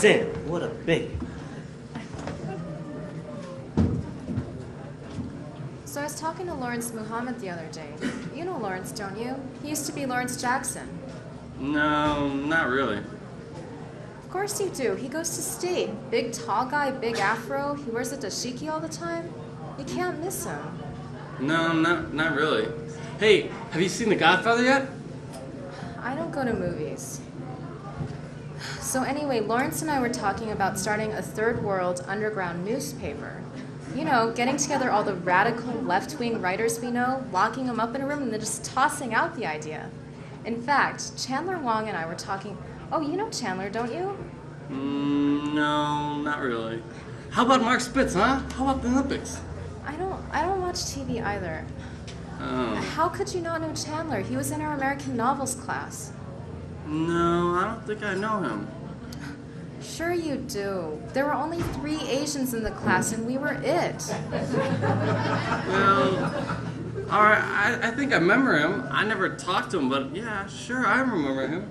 Damn, what a baby. So I was talking to Lawrence Muhammad the other day. You know Lawrence, don't you? He used to be Lawrence Jackson. No, not really. Of course you do. He goes to state. Big tall guy, big afro. He wears a dashiki all the time. You can't miss him. No, not really. Hey, have you seen The Godfather yet? I don't go to movies. So anyway, Lawrence and I were talking about starting a third world underground newspaper. You know, getting together all the radical left-wing writers we know, locking them up in a room, and then just tossing out the idea. In fact, Chandler Wong and I were talking... Oh, you know Chandler, don't you? No, not really. How about Mark Spitz, huh? How about the Olympics? I don't watch TV either. Oh. How could you not know Chandler? He was in our American novels class. No, I don't think I know him. Sure you do. There were only 3 Asians in the class, and we were it. Well, alright, I think I remember him. I never talked to him, but yeah, sure, I remember him.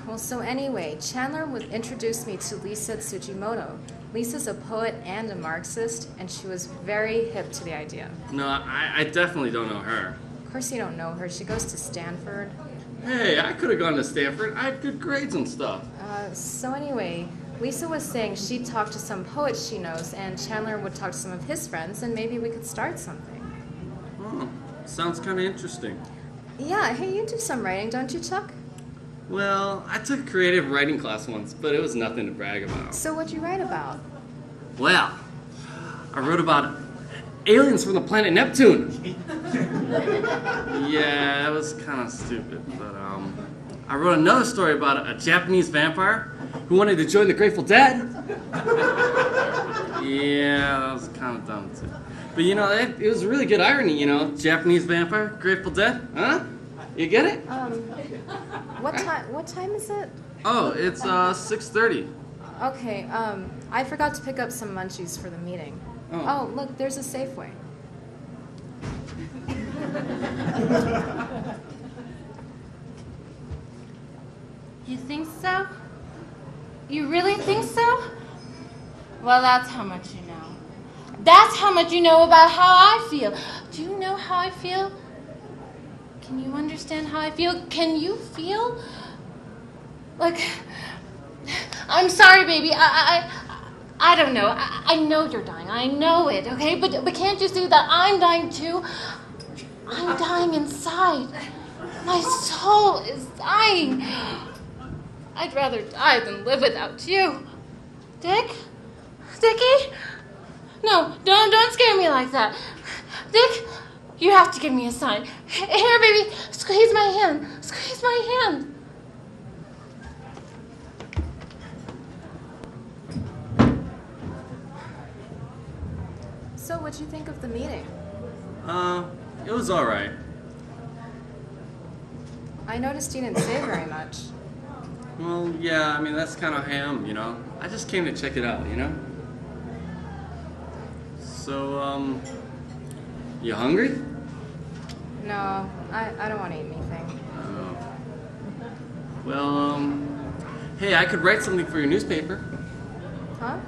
Well, so anyway, Chandler introduced me to Lisa Tsujimoto. Lisa's a poet and a Marxist, and she was very hip to the idea. No, I definitely don't know her. Of course you don't know her. She goes to Stanford. Hey, I could have gone to Stanford. I had good grades and stuff. So anyway, Lisa was saying she'd talk to some poets she knows, and Chandler would talk to some of his friends, and maybe we could start something. Oh, sounds kind of interesting. Yeah, hey, you do some writing, don't you, Chuck? Well, I took a creative writing class once, but it was nothing to brag about. So what'd you write about? Well, I wrote about aliens from the planet Neptune. Yeah, it was kind of stupid, but I wrote another story about a Japanese vampire who wanted to join the Grateful Dead. Yeah, that was kind of dumb too. But you know, it was a really good irony, you know, Japanese vampire, Grateful Dead, huh? You get it? What time is it? Oh, it's 6:30. Okay, I forgot to pick up some munchies for the meeting. Oh. Oh, look, there's a Safeway. You think so? You really think so? Well, that's how much you know. That's how much you know about how I feel. Do you know how I feel? Can you understand how I feel? Can you feel? Like, I'm sorry, baby. I don't know. I know you're dying. I know it, okay? But can't you see that I'm dying too? I'm dying inside. My soul is dying. I'd rather die than live without you. Dick? Dickie? No, don't scare me like that. Dick, you have to give me a sign. Here, baby, squeeze my hand. Squeeze my hand. So what'd you think of the meeting? It was alright. I noticed you didn't say very much. Well, yeah, I mean, that's kind of how I am, you know? I just came to check it out, you know? So, you hungry? No, I don't want to eat anything. Oh. Well, hey, I could write something for your newspaper. Huh?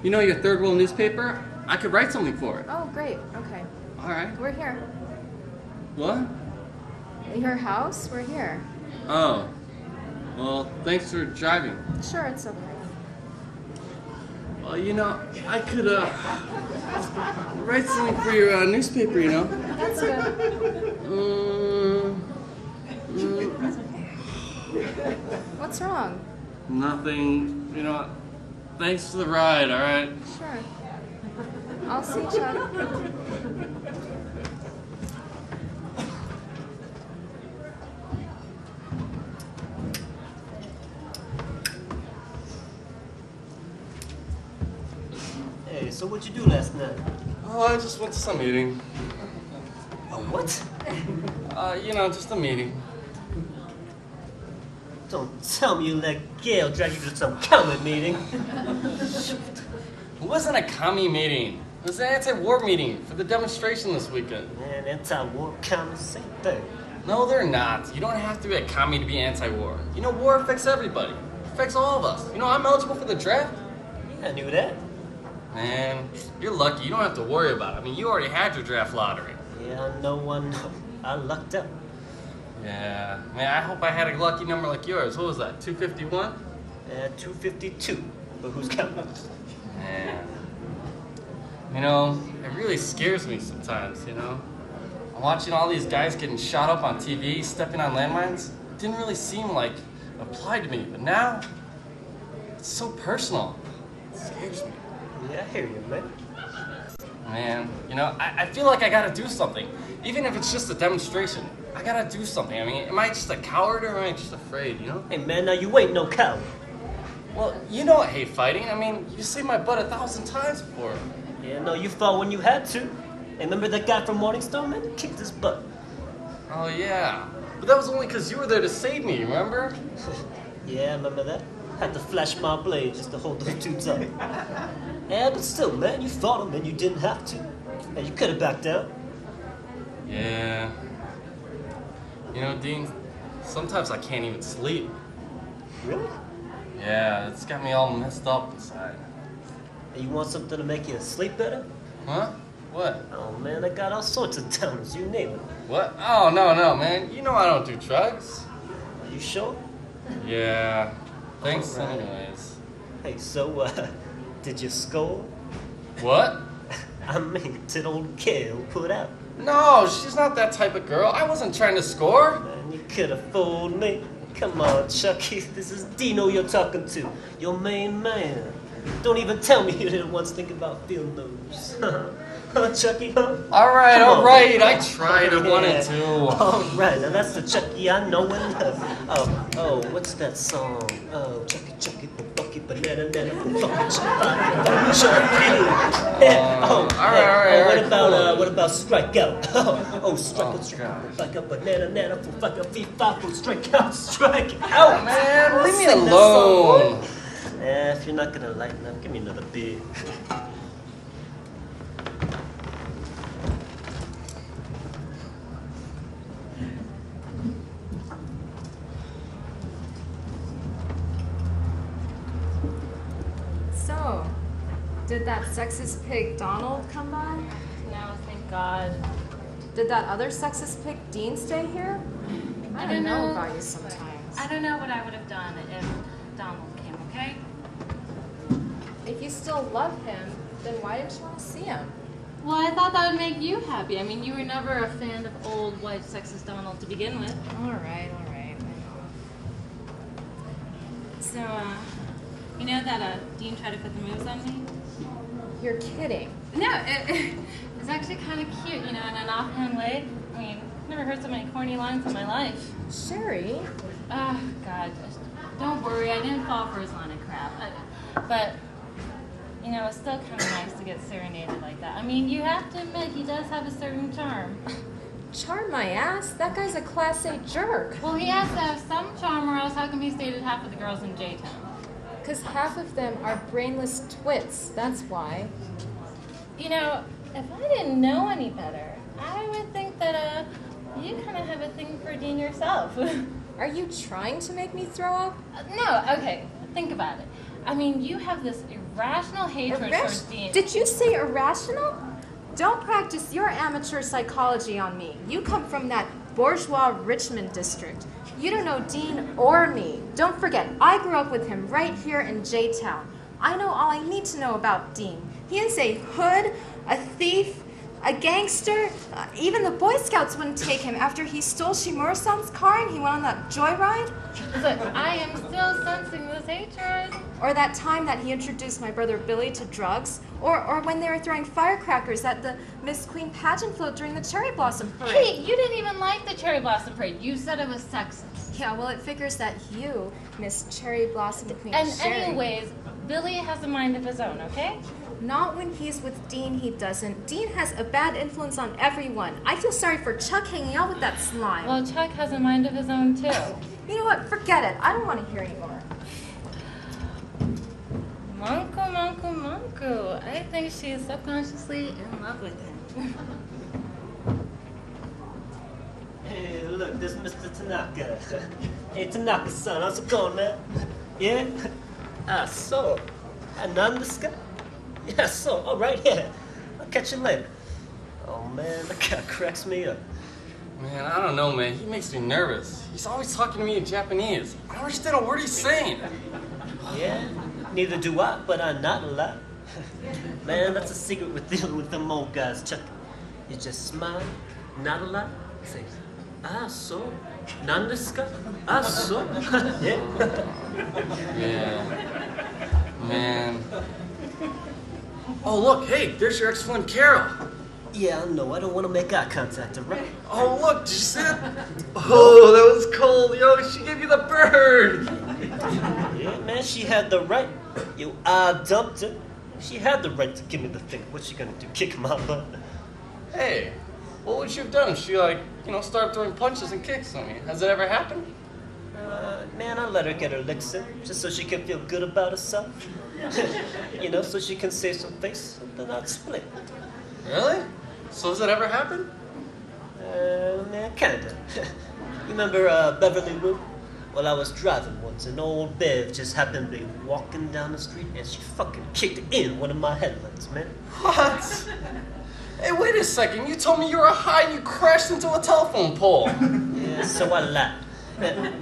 You know your third world newspaper? I could write something for it. Oh, great. Okay. Alright. We're here. What? Your house? We're here. Oh. Well, thanks for driving. Sure, it's okay. Well, you know, I could, write something for your newspaper, you know? That's good. What's wrong? Nothing, you know, thanks for the ride, alright? Sure. I'll see Chuck. so what'd you do last night? Oh, I just went to some meeting. A what? Just a meeting. Don't tell me you let Gail drag you to some common meeting. It wasn't a commie meeting. It was an anti-war meeting for the demonstration this weekend. Man, anti-war comments, same thing. No, they're not. You don't have to be a commie to be anti-war. War affects everybody. It affects all of us. I'm eligible for the draft. Yeah, I knew that. Man, you're lucky. You don't have to worry about it. You already had your draft lottery. Yeah, I know. I lucked up. Yeah. Man, I hope I had a lucky number like yours. What was that, 251? 252. But who's counting? Man. It really scares me sometimes, I'm watching all these guys getting shot up on TV, stepping on landmines. It didn't really seem like it applied to me, but now, it's so personal. It scares me. Yeah, I hear you, man. Man, I feel like I gotta do something. Even if it's just a demonstration, I gotta do something. Am I just a coward or am I just afraid, Hey, man, now you ain't no coward. Well, I hate fighting. You saved my butt 1,000 times before. Yeah, no, you fought when you had to. Hey, remember that guy from Morningstar, man? He kicked his butt. Oh, yeah. But that was only because you were there to save me, remember? Yeah, I remember that. Had to flash my blade just to hold those tubes up. Yeah, but still, man, you fought him and you didn't have to. And you could have backed out. Yeah. Dean, sometimes I can't even sleep. Really? Yeah, it's got me all messed up inside. Hey, you want something to make you sleep better? Huh? What? Oh, man, I got all sorts of downers. You name it. What? Oh, no, man. I don't do drugs. Are you sure? Yeah. Thanks All right. anyways. Hey, so, did you score? What? Did old Gail put out? No, she's not that type of girl. I wasn't trying to score. Man, you could have fooled me. Come on, Chucky. This is Dino you're talking to. Your main man. Don't even tell me you didn't once think about field those. Huh, Chucky, huh? All right. Come on. I tried. I wanted to. All right, now that's the Chucky I know and love. Oh, what's that song? Oh, Chucky, Bucky, banana, Chucky. Yeah. all right, What about Strikeout? Strikeout, gosh. Strikeout, banana, FIFA, Strikeout. Man, leave me Sing that alone. song. If you're not gonna lighten up, give me another beer. So, did that sexist pig Donald come by? No, thank God. Did that other sexist pig Dean stay here? I don't know about you sometimes. I don't know what I would have done if Donald came, okay? If you still love him, then why didn't you want to see him? Well, I thought that would make you happy. You were never a fan of old, white, sexist Donald to begin with. All right. So, you know that Dean tried to put the moves on me? You're kidding. No, it was actually kind of cute, in an offhand way. Never heard so many corny lines in my life. Sherry? Oh, God. Don't worry, I didn't fall for his line of crap. But, it's still kind of nice to get serenaded like that. You have to admit, he does have a certain charm. Charm my ass? That guy's a Class A jerk. Well, he has to have some charm, or else how come he dated half of the girls in J-Town? Because half of them are brainless twits, that's why. If I didn't know any better, I would think that, you kind of have a thing for Dean yourself. Are you trying to make me throw up? No, okay, think about it. You have this irrational hatred towards Dean. Did you say irrational? Don't practice your amateur psychology on me. You come from that bourgeois Richmond district. You don't know Dean or me. Don't forget, I grew up with him right here in J-Town. I know all I need to know about Dean. He is a hood, a thief, a gangster. Even the Boy Scouts wouldn't take him after he stole Shimura-san's car and he went on that joyride. Look, I am still sensing this hatred. Or that time that he introduced my brother Billy to drugs. Or when they were throwing firecrackers at the Miss Queen pageant float during the Cherry Blossom Parade. Hey, you didn't even like the Cherry Blossom Parade. You said it was sexist. Yeah, well, it figures that you, Miss Cherry Blossom Queen And Sherry. anyways, Billy has a mind of his own, okay? Not when he's with Dean, he doesn't. Dean has a bad influence on everyone. I feel sorry for Chuck hanging out with that slime. Well, Chuck has a mind of his own, too. You know what? Forget it. I don't want to hear anymore. Monku. I think she is subconsciously in love with him. Hey, look, this is Mr. Tanaka. Hey, Tanaka-san, how's it going, man? Yeah? So. Anandaska? Yeah, so, all right, yeah. I'll catch you later. Oh, man, that guy cracks me up. Man, I don't know, man. He makes me nervous. He's always talking to me in Japanese. I don't understand a word he's saying. Yeah, neither do I, but I'm not a lot. Man, that's a secret with dealing with them old guys, Chuck. You just smile, not a lot, say, so, nandesuka? So. Yeah. Yeah. Man. Oh, look, hey, there's your ex-friend Carol. Yeah, I know. I don't want to make eye contact, all right? Oh, look, did you see that? Oh, that was cold. Yo, she gave you the bird. Yeah, man, she had the right. I dumped her. She had the right to give me the thing. What's she gonna do, kick my butt? Hey, what would you have done if she, started throwing punches and kicks on me? Has it ever happened? Man, I let her get her licks in, just so she can feel good about herself. So she can save some face, and then I'd split. Really? So has it ever happened? Man, kinda. You remember Beverly Rue? Well, I was driving once, and old Bev just happened to be walking down the street, and she fucking kicked in one of my headlights, man. What? Hey, wait a second. You told me you were high and you crashed into a telephone pole. Yeah, so I laughed.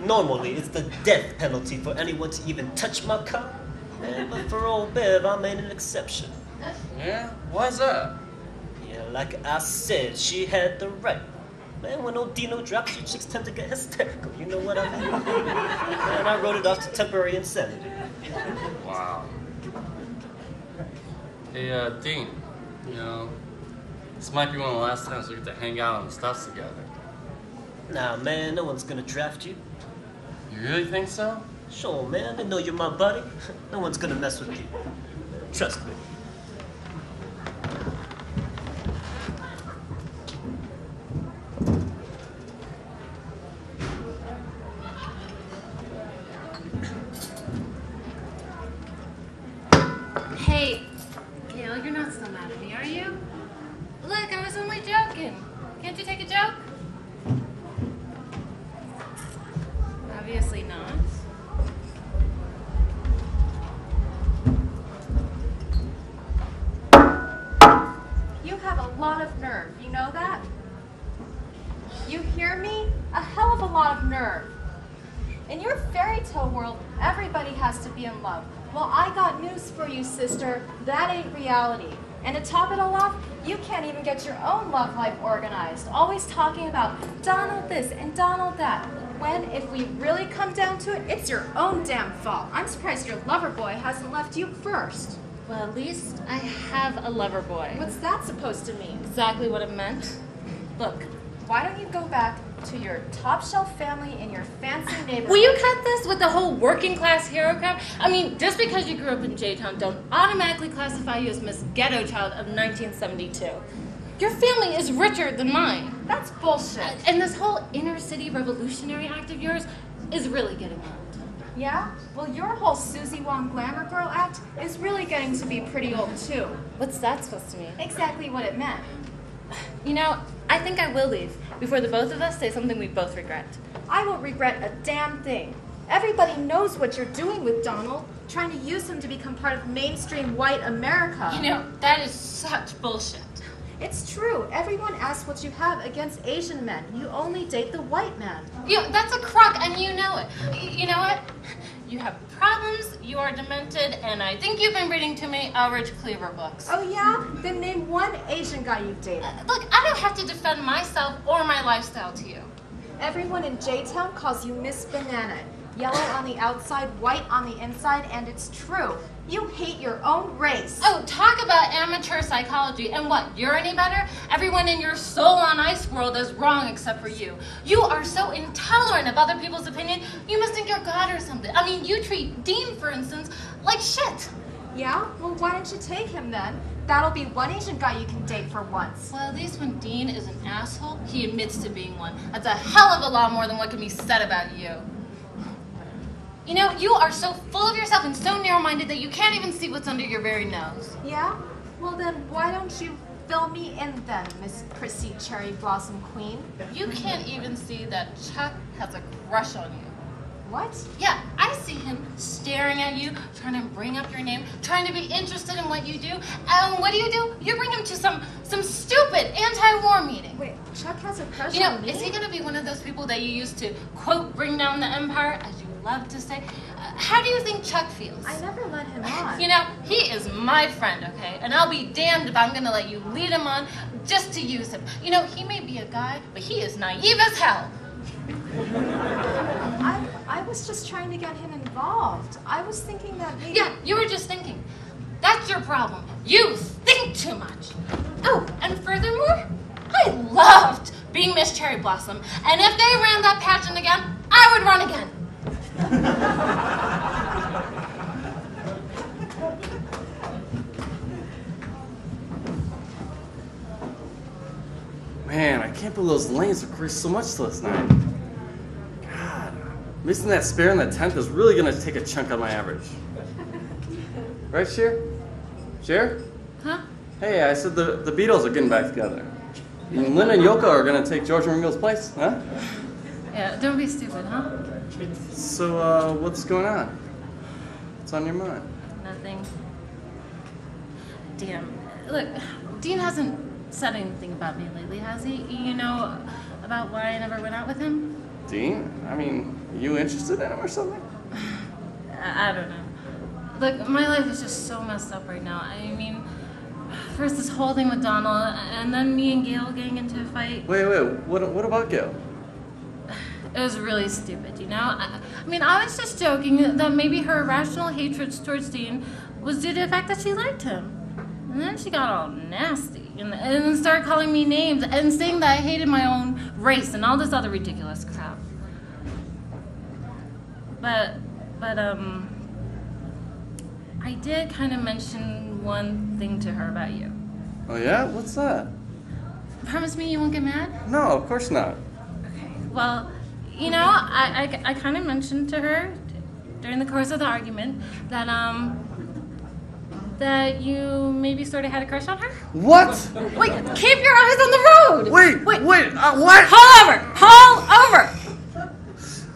Normally, it's the death penalty for anyone to even touch my car. But for old Bev, I made an exception. Yeah? Why's that? Yeah, like I said, she had the right. Man, when old Dino drops, you chicks tend to get hysterical. You know what I mean? And I wrote it off to temporary insanity. Wow. Hey, Dean, this might be one of the last times we get to hang out on stuff together. Nah, man, no one's gonna draft you. You really think so? Sure, man, they know you're my buddy. No one's gonna mess with you. Trust me. Hey, Gail, you're not still mad at me, are you? Look, I was only joking. Can't you take a joke? Obviously not. You have a lot of nerve, you know that? You hear me? A hell of a lot of nerve. In your fairy tale world, everybody has to be in love. Well, I got news for you, sister. That ain't reality. And to top it all off, you can't even get your own love life organized. Always talking about Donald this and Donald that. When, if we really come down to it, it's your own damn fault. I'm surprised your lover boy hasn't left you first. Well, at least I have a lover boy. What's that supposed to mean? Exactly what it meant. Look, why don't you go back to your top shelf family in your fancy neighborhood? Will you cut this with the whole working class hero crap? I mean, just because you grew up in J-Town, don't automatically classify you as Miss Ghetto Child of 1972. Your family is richer than mine. That's bullshit. And this whole inner city revolutionary act of yours is really getting old. Yeah? Well, your whole Susie Wong glamour girl act is really getting to be pretty old, too. What's that supposed to mean? Exactly what it meant. You know, I think I will leave before the both of us say something we both regret. I won't regret a damn thing. Everybody knows what you're doing with Donald, trying to use him to become part of mainstream white America. You know, that is such bullshit. It's true. Everyone asks what you have against Asian men. You only date the white man. You know, that's a crock, and you know it. You know what? You have problems, you are demented, and I think you've been reading too many Elridge Cleaver books. Oh yeah? Then name one Asian guy you've dated. Look, I don't have to defend myself or my lifestyle to you. Everyone in J-Town calls you Miss Banana. Yellow on the outside, white on the inside, and it's true. You hate your own race. Oh, talk about amateur psychology. And what, you're any better? Everyone in your soul on ice world is wrong except for you. You are so intolerant of other people's opinion, you must think you're God or something. I mean, you treat Dean, for instance, like shit. Yeah? Well, why don't you take him then? That'll be one Asian guy you can date for once. Well, at least when Dean is an asshole, he admits to being one. That's a hell of a lot more than what can be said about you. You know, you are so full of yourself and so narrow-minded that you can't even see what's under your very nose. Yeah? Well then, why don't you fill me in then, Miss Prissy Cherry Blossom Queen? You can't even see that Chuck has a crush on you. What? Yeah, I see him staring at you, trying to bring up your name, trying to be interested in what you do. And what do? You bring him to some stupid anti-war meeting. Wait, Chuck has a crush You know, on me? is he going to be one of those people that you used to, quote, bring down the empire, as you love to say? How do you think Chuck feels? I never led him on. You know, he is my friend, okay? And I'll be damned if I'm going to let you lead him on just to use him. You know, he may be a guy, but he is naive as hell. I was just trying to get him involved. I was thinking that maybe... Yeah, you were just thinking. That's your problem. You think too much. Oh, and furthermore, I loved being Miss Cherry Blossom. And if they ran that pageant again, I would run again. Man, I can't believe those lanes have greased so much last night. God, missing that spare in the 10th is really gonna take a chunk on my average. Right, Cher? Cher? Huh? Hey, I said the Beatles are getting back together. And Lynn and Yoko are gonna take George and Ringo's place, huh? Yeah, don't be stupid, huh? So, what's going on? What's on your mind? Nothing. Damn. Look, Dean hasn't said anything about me lately, has he? You know, about why I never went out with him? Dean? I mean, are you interested in him or something? I don't know. Look, my life is just so messed up right now. I mean, first this whole thing with Donald, and then me and Gail getting into a fight. Wait, what about Gail? It was really stupid, you know? I mean, I was just joking that maybe her irrational hatred towards Dean was due to the fact that she liked him. And then she got all nasty and started calling me names and saying that I hated my own race and all this other ridiculous crap. But I did kind of mention one thing to her about you. Oh yeah? What's that? Promise me you won't get mad? No, of course not. Okay, well, you know, I kind of mentioned to her during the course of the argument that you maybe sort of had a crush on her. What? Wait, keep your eyes on the road! Wait, what? Pull over!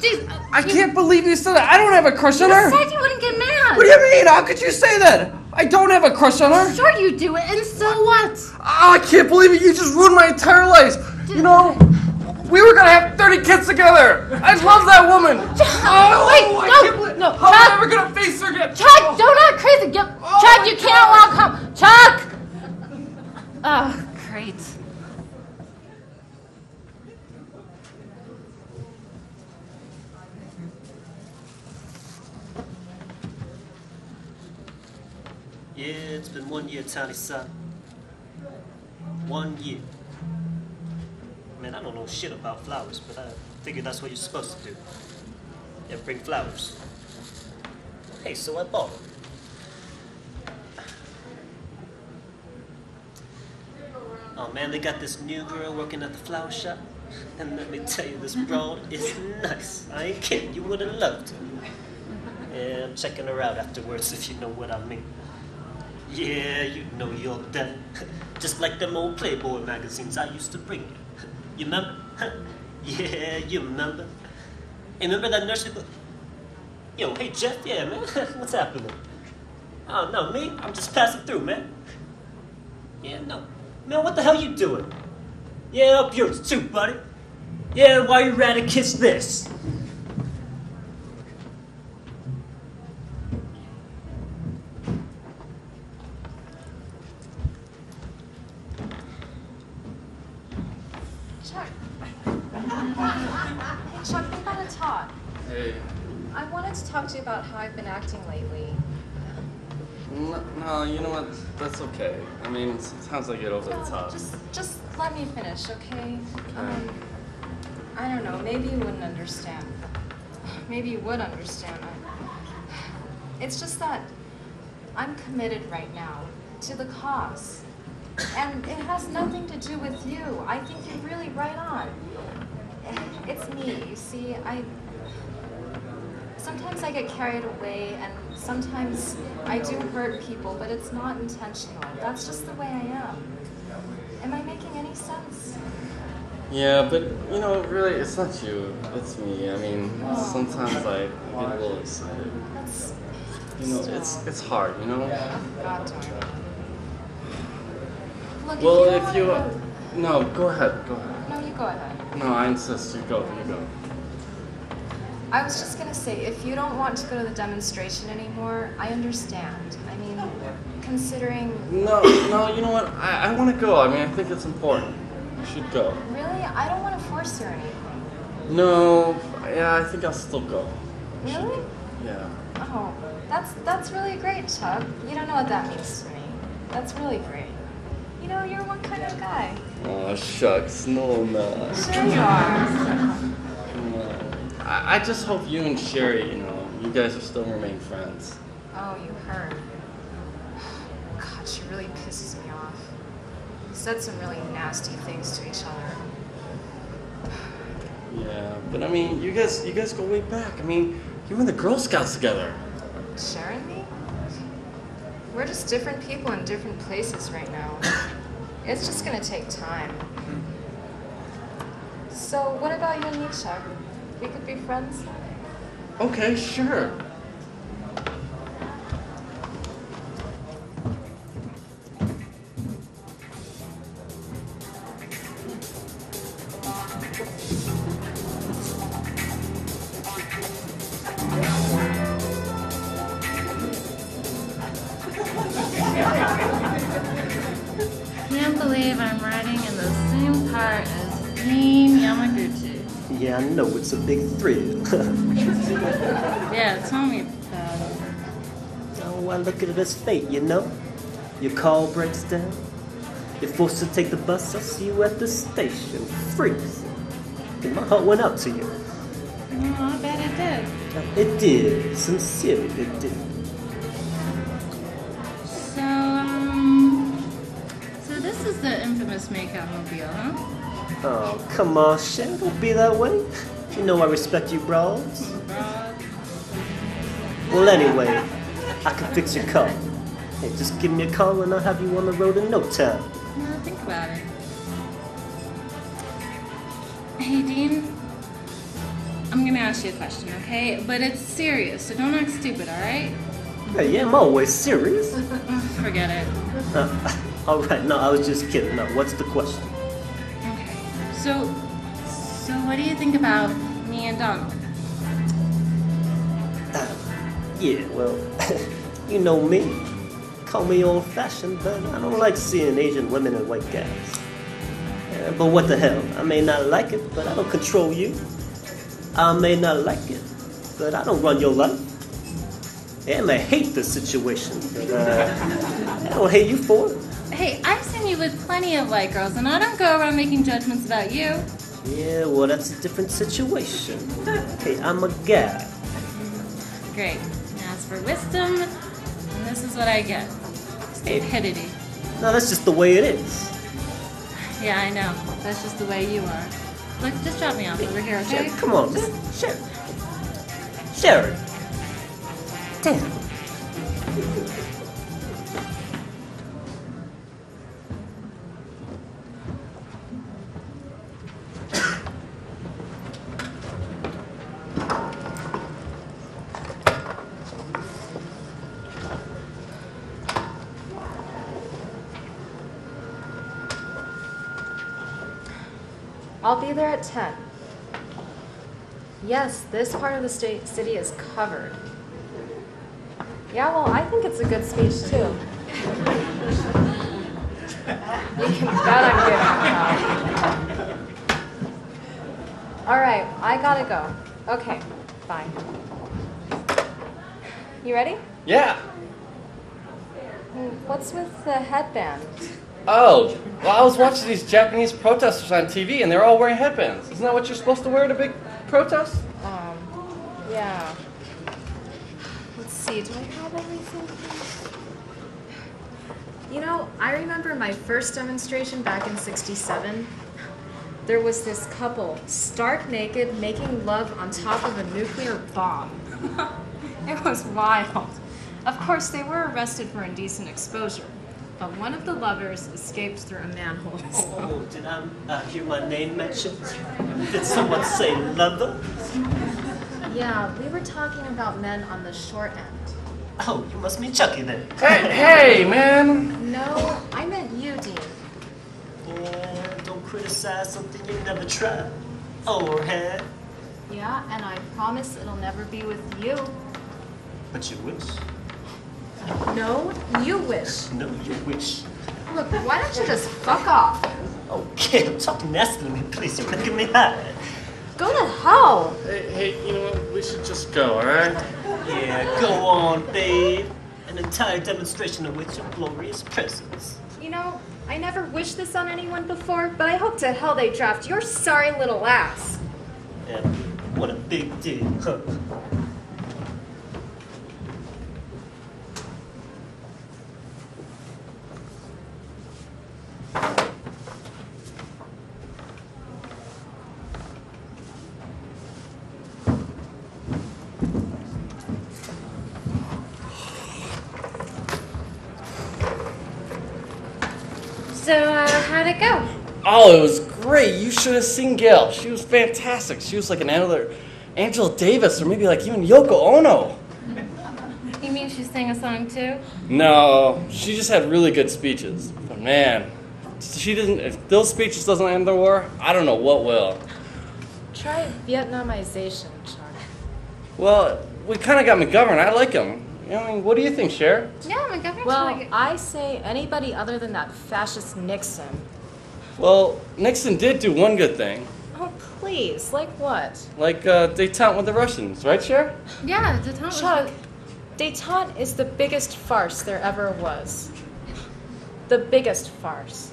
Jeez, I can't believe you said that. I don't have a crush on you her. said you wouldn't get mad! What do you mean? How could you say that? I don't have a crush on her. Sure you do, and so what? Oh, I can't believe it. You just ruined my entire life. You know, we were gonna have 30 kids together. I love that woman. No, How am I ever gonna face her again? Chuck, don't act crazy. Chuck, you can't walk home. Chuck! Oh, great. Yeah, it's been 1 year, tiny son. 1 year. Man, I don't know shit about flowers, but I figure that's what you're supposed to do. Yeah, bring flowers. Hey, so I bought them. Oh man, they got this new girl working at the flower shop. And let me tell you, this broad is nice. I ain't kidding, you would have loved her. Yeah, I'm checking her out afterwards, if you know what I mean. Yeah, you know you're done. Just like them old Playboy magazines I used to bring you. You remember? Yeah, you remember. Hey, remember that nursery book? Yo, hey Jeff, yeah, man, what's happening? Oh, no, me? I'm just passing through, man. Yeah, no. Man, what the hell you doing? Yeah, up yours too, buddy. Yeah, why you rather kiss this? Chuck, we gotta talk. Hey. I wanted to talk to you about how I've been acting lately. No, you know what? That's okay. I mean, it sounds like it over the top. Just let me finish, okay? I don't know, maybe you wouldn't understand. Maybe you would understand. It's just that I'm committed right now to the cause. And it has nothing to do with you. I think you're really right on. It's me, you see. Sometimes I get carried away, and sometimes I do hurt people, but it's not intentional. That's just the way I am. Am I making any sense? Yeah, but you know, really, it's not you. It's me. I mean, sometimes I get a little excited. That's... You know, it's hard. You know. Oh, God darn it. Look, Well, if if you you, don't wanna no, go ahead. Go ahead. go... No, you go ahead. No, I insist. You go. You go. I was just gonna say, if you don't want to go to the demonstration anymore, I understand. I mean, considering... No, you know what? I want to go. I mean, I think it's important. You should go. Really? I don't want to force you or anything. No, yeah, I think I'll still go. Really? Yeah. Oh, that's really great, Chuck. You don't know what that means to me. That's really great. You know, you're one kind of guy. Oh, shucks. No, I'm not. Sure you are. I just hope you and Sherry, you know, you guys will still remain friends. Oh, you heard. God, she really pisses me off. Said some really nasty things to each other. Yeah, but I mean, you guys go way back. I mean, you were in the Girl Scouts together. Sharon and me? We're just different people in different places right now. It's just gonna take time. So, what about you and me, Chuck? We could be friends? Okay, sure. Can't believe I'm riding in the same car as Dean Yamaguchi. Yeah, I know, it's a big thrill. Yeah, tell me about it. Oh, I look at it as fate, you know? Your call breaks down. You're forced to take the bus. I see you at the station. Freaks. And my heart went out to you. Oh, I bet it did. It did. Sincerely, it did. So this is the infamous Makeout Mobile, huh? Oh, come on, Shay. Don't be that way. You know I respect you, bros. Well, anyway, I can fix your car. Hey, just give me a call and I'll have you on the road in no time. Well, think about it. Hey, Dean. I'm gonna ask you a question, okay? But it's serious, so don't act stupid, alright? Hey, yeah, I'm always serious. Forget it. Alright, no, I was just kidding. No, what's the question? Okay. So what do you think about me and Donald? Yeah, well, you know me. Call me old-fashioned, but I don't like seeing Asian women and white guys. But what the hell? I may not like it, but I don't control you. I may not like it, but I don't run your life. I may hate the situation, but I don't hate you for it. Hey, I've seen you with plenty of white girls, and I don't go around making judgments about you. Yeah, well, that's a different situation. Hey, I'm a guy. Great. As for wisdom, this is what I get. Stupidity. No, that's just the way it is. Yeah, I know. That's just the way you are. Look, just drop me off over here, okay? Sherry, come on, just Sherry. Sherry. Damn. I'll be there at 10. Yes, this part of the city is covered. Yeah, well, I think it's a good speech, too. You can bet I'm giving it. All right, I gotta go. Okay, bye. You ready? Yeah. What's with the headband? Oh, well, I was watching these Japanese protesters on TV, and they're all wearing headbands. Isn't that what you're supposed to wear at a big protest? Yeah. Let's see, do I have everything? You know, I remember my first demonstration back in '67. There was this couple, stark naked, making love on top of a nuclear bomb. It was wild. Of course, they were arrested for indecent exposure, but one of the lovers escaped through a manhole. Oh, did I hear my name mentioned? Did someone say lover? Yeah, we were talking about men on the short end. Oh, you must mean Chucky then. Hey, man! No, I meant you, Dean. Yeah, don't criticize something you never tried or had. Yeah, and I promise it'll never be with you. But you wish. No, you wish. No, you wish. Look, why don't you just fuck off? Okay, I'm talking nasty to me, please. You're making me hot. Go to hell. Hey, you know what? We should just go, alright? Yeah, go on, babe. An entire demonstration of which your glorious presence. You know, I never wished this on anyone before, but I hope to hell they draft your sorry little ass. Yeah, what a big deal, huh? So, how'd it go? Oh, it was great. You should have seen Gail. She was fantastic. She was like an Angela Davis or maybe like even Yoko Ono. You mean she sang a song too? No, she just had really good speeches. But man, if those speeches doesn't end the war, I don't know what will. Try Vietnamization, Chuck. Well, we kind of got McGovern. I like him. I mean, what do you think, Cher? Yeah, my government's Well, like it. I say anybody other than that fascist Nixon. Well, Nixon did do one good thing. Oh, please. Like what? Like détente with the Russians, right, Cher? Yeah, the detente was Chuck, like... détente is the biggest farce there ever was. The biggest farce.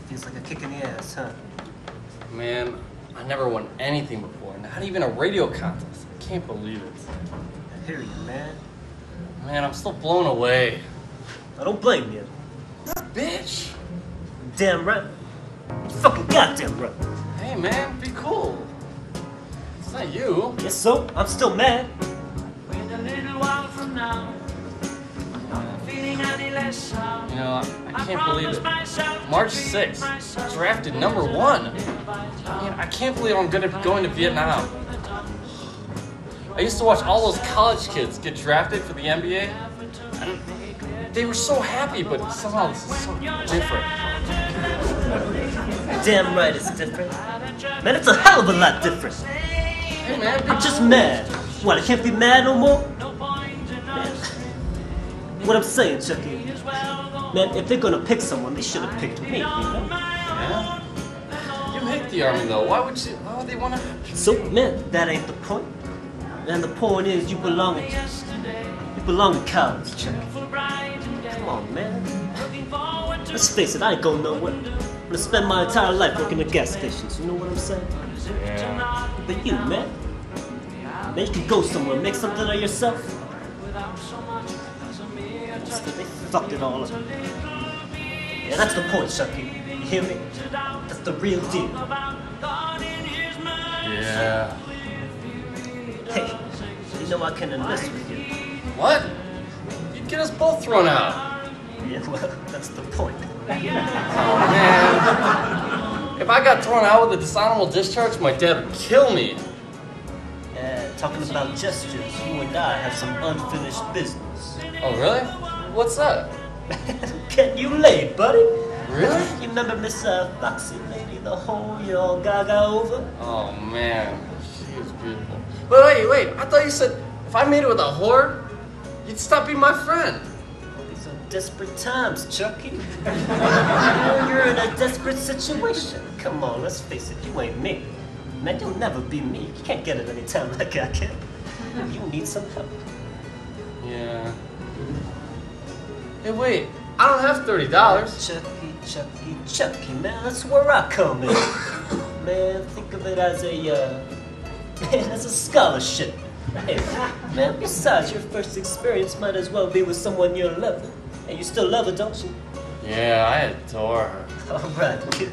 Feels like a kick in the ass, huh? Man, I never won anything before. Not even a radio contest. I can't believe it. I hear you, man. Man, I'm still blown away. I don't blame you. Bitch! Damn right. Fucking goddamn right. Hey, man, be cool. It's not you. Yes, so? I'm still mad. You know, I can't believe it. March 6th, drafted number 1. Man, I can't believe I'm gonna be going to Vietnam. I used to watch all those college kids get drafted for the NBA, and they were so happy, but somehow this is so different. Damn right it's different. Man, it's a hell of a lot different. Hey, man, I'm just mad. What, I can't be mad no more? Man, what I'm saying, Chucky, man, if they're gonna pick someone, they should have picked me, you know? Yeah. You hate the Army, though. Why would they want to... So, man, that ain't the point. And the point is, you belong to college, Chucky. Come on, man. Let's face it, I ain't going nowhere. I'm gonna spend my entire life working at gas stations, you know what I'm saying? Yeah. But you, man, you can go somewhere, make something of yourself. Just that they fucked it all up. Yeah, that's the point, Chucky. You hear me? That's the real deal. Yeah. Hey, you know I can enlist with you. What? You'd get us both thrown out. Yeah, well, that's the point. Oh, man. If I got thrown out with a dishonorable discharge, my dad would kill me. Talking about gestures, you and I have some unfinished business. Oh, really? What's that? Get you laid, buddy. Really? You remember Miss Foxy Lady, the whole you all gaga over? Oh, man. She was beautiful. But wait. I thought you said if I made it with a whore, you'd stop being my friend. These are desperate times, Chucky. You're in a desperate situation. Come on, let's face it, you ain't me. Man, you'll never be me. You can't get it any time like I can. You need some help. Yeah. Hey, wait. I don't have $30. Chucky, man, that's where I come in. Man, think of it as a scholarship. Hey, man, besides, your first experience might as well be with someone your level. And you still love her, don't you? Yeah, I adore her. All right, kid.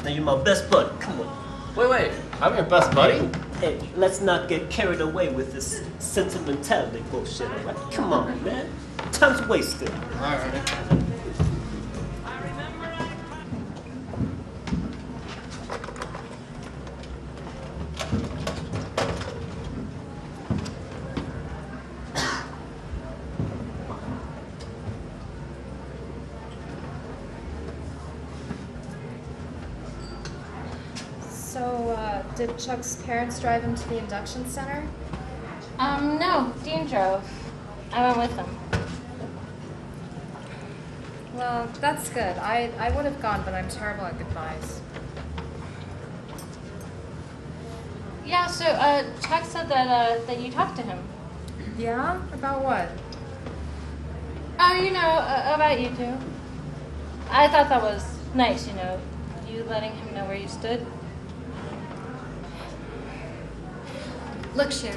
Now you're my best buddy. Come on. Wait. I'm your best buddy? Hey, let's not get carried away with this sentimentality bullshit, all right? Come on, man. Time's wasted. All right. So, did Chuck's parents drive him to the induction center? No, Dean drove. I went with him. Well, that's good. I would have gone, but I'm terrible at goodbyes. Yeah, so, Chuck said that you talked to him. Yeah? About what? Oh, about you two. I thought that was nice, you letting him know where you stood. Look, Cher,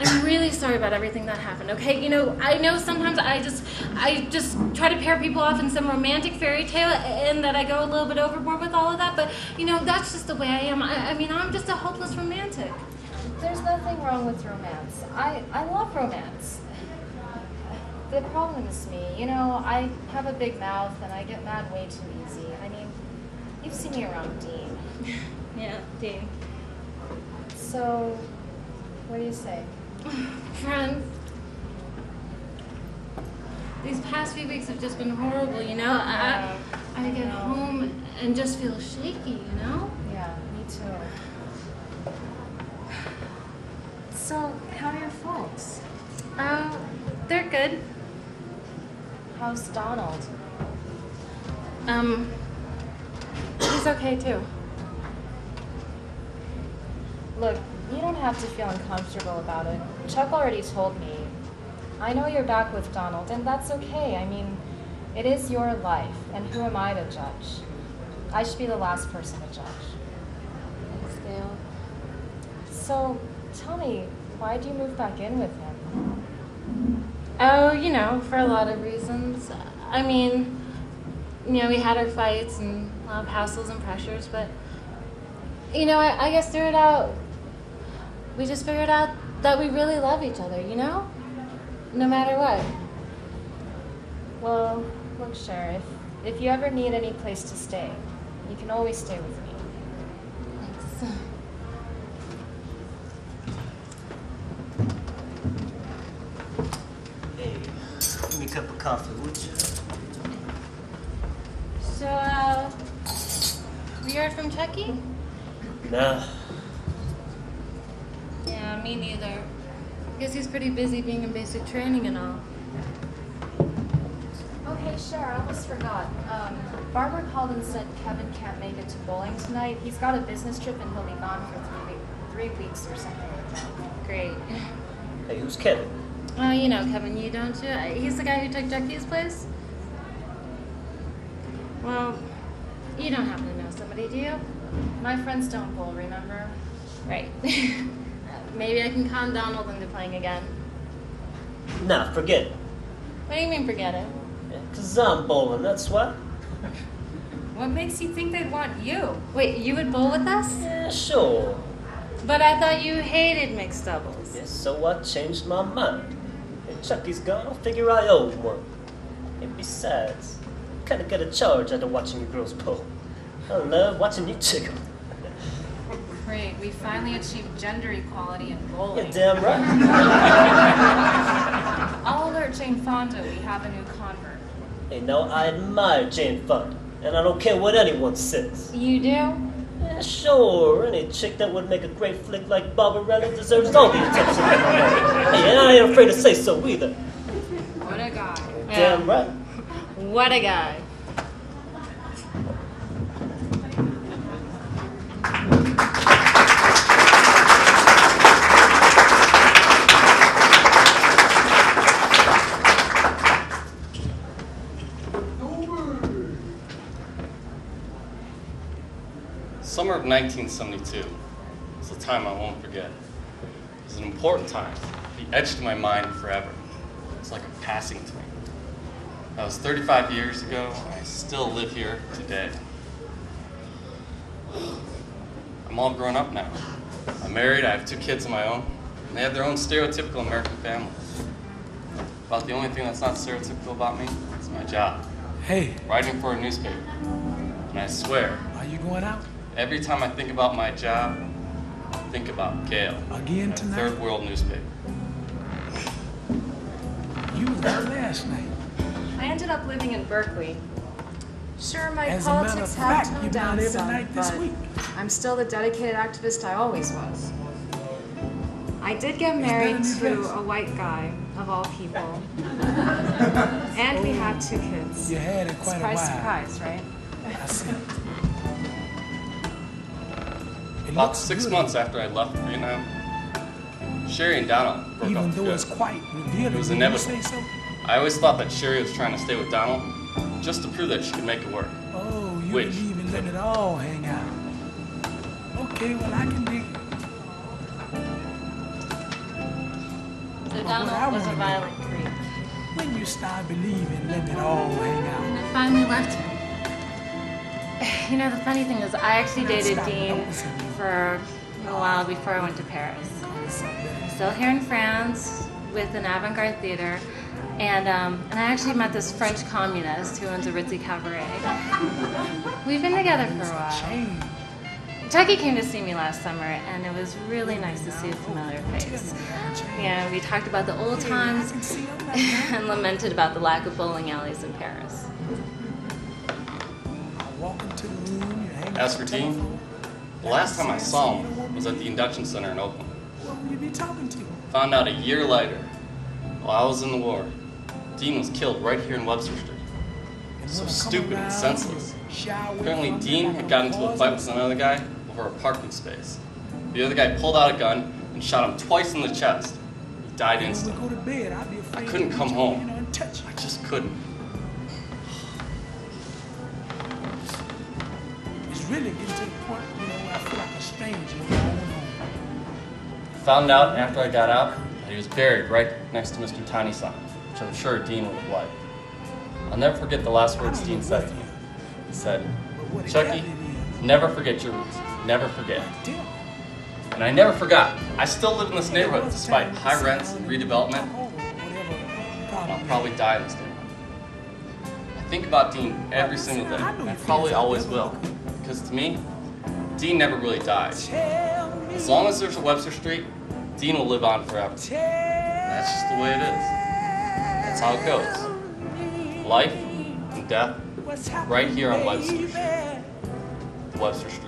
I'm really sorry about everything that happened, okay? I know sometimes I just try to pair people off in some romantic fairy tale and that I go a little bit overboard with all of that, but, that's just the way I am. I mean, I'm just a hopeless romantic. There's nothing wrong with romance. I love romance. The problem is me. I have a big mouth and I get mad way too easy. I mean, you've seen me around Dean. Yeah, Dean. So, what do you say? Friends, these past few weeks have just been horrible, I get home and just feel shaky, Yeah, me too. So, how are your folks? They're good. How's Donald? He's okay too. Look, you don't have to feel uncomfortable about it. Chuck already told me. I know you're back with Donald, and that's okay. I mean, it is your life, and who am I to judge? I should be the last person to judge. Thanks, Gail. So, tell me, why'd you move back in with him? Oh, for a lot of reasons. I mean, we had our fights and a lot of hassles and pressures, but, I guess through it out, we just figured out that we really love each other, no matter what. Well, look, Cher, if you ever need any place to stay, you can always stay with me. Thanks. Hey, give me a cup of coffee, would you? So, we heard from Chucky? Nah. Yeah, me neither. Guess he's pretty busy being in basic training and all. Oh, hey, Cher, I almost forgot. Barbara called and said Kevin can't make it to bowling tonight. He's got a business trip and he'll be gone for 3 weeks or something like that. Great. Hey, who's Kevin? Oh, you know Kevin, you don't you? He's the guy who took Chucky's place? Well, you don't happen to know somebody, do you? My friends don't bowl, remember? Right. Maybe I can con Donald into playing again. Nah, forget it. What do you mean, forget it? Yeah, 'cause I'm bowling, that's why. What makes you think they'd want you? Wait, you would bowl with us? Yeah, sure. But I thought you hated mixed doubles. Yeah, so I changed my mind. If Chucky's gone, I'll figure I owe one. And besides, I kinda get a charge out of watching you girls bowl. I love watching you jiggle. Great, we finally achieved gender equality in bowling. You're damn right. I'll alert Jane Fonda we have a new convert. Hey, now I admire Jane Fonda, and I don't care what anyone says. You do? Yeah, sure, any chick that would make a great flick like Barbarella deserves all the attention. Hey, and I ain't afraid to say so either. What a guy. Damn right. What a guy. Summer of 1972 is a time I won't forget. It was an important time. It etched in my mind forever. It's like a passing to me. That was 35 years ago, and I still live here today. I'm all grown up now. I'm married, I have 2 kids of my own, and they have their own stereotypical American families. About the only thing that's not stereotypical about me is my job. Hey. Writing for a newspaper. And I swear, Are you going out? every time I think about my job, I think about Gail. Again at a tonight? Third World newspaper. You was there last night. I ended up living in Berkeley. Sure, my As a matter of politics fact, have toned you've been down out every some, night this but week. I'm still the dedicated activist I always was. I did get that married a new to dress? a white guy, of all people. And we have 2 kids. You had it quite a while. Surprise, right? I see. It About looks 6 good, months after I left Vietnam, Sherry and Donald broke even up for though it's good. quite revealing. It was Wouldn't you inevitable. say so? I always thought that Sherry was trying to stay with Donald just to prove that she could make it work. Oh, you Which- believe in letting it all hang out. Okay, well, I can dig it. So what I Donald was a wanna know- violent creep. When you start believing letting it all hang out. And I finally left him. You know, the funny thing is, I actually dated Dean for a while before I went to Paris. I'm still here in France with an avant-garde theater, and I actually met this French communist who owns a ritzy cabaret. We've been together for a while. Change. Chucky came to see me last summer, and it was really nice to see a familiar face. Yeah, we talked about the old times and lamented about the lack of bowling alleys in Paris. Walk into the room, you hang As up for the Dean, telephone. the last time I saw him was at the induction center in Oakland. Who will you be talking to? Found out a year later, while I was in the war, Dean was killed right here in Webster Street. And So when I come stupid and around, senseless. you shy away Apparently, from me Dean like had gotten into a boys fight or with another guy over a parking space. The other guy pulled out a gun and shot him twice in the chest. He died When we instantly. go to bed, I'll be afraid couldn't to come reach home. over, and touch you. I just couldn't. It's really getting to the point, where I feel like a stranger in my own home. Found out after I got out that he was buried right next to Mr. Tiny Sign, which I'm sure Dean would have liked. I'll never forget the last words Dean said to me. He said, But what Chucky, exactly it never forget your roots. Never forget. is, tell me. And I never forgot. I still live in this neighborhood despite high rents and redevelopment. And I'll probably die in this neighborhood. I think about Dean every single day, and I probably always will. Because to me, Dean never really died. As long as there's a Webster Street, Dean will live on forever. And that's just the way it is. That's how it goes. Life and death, right here on Webster Street. Webster Street.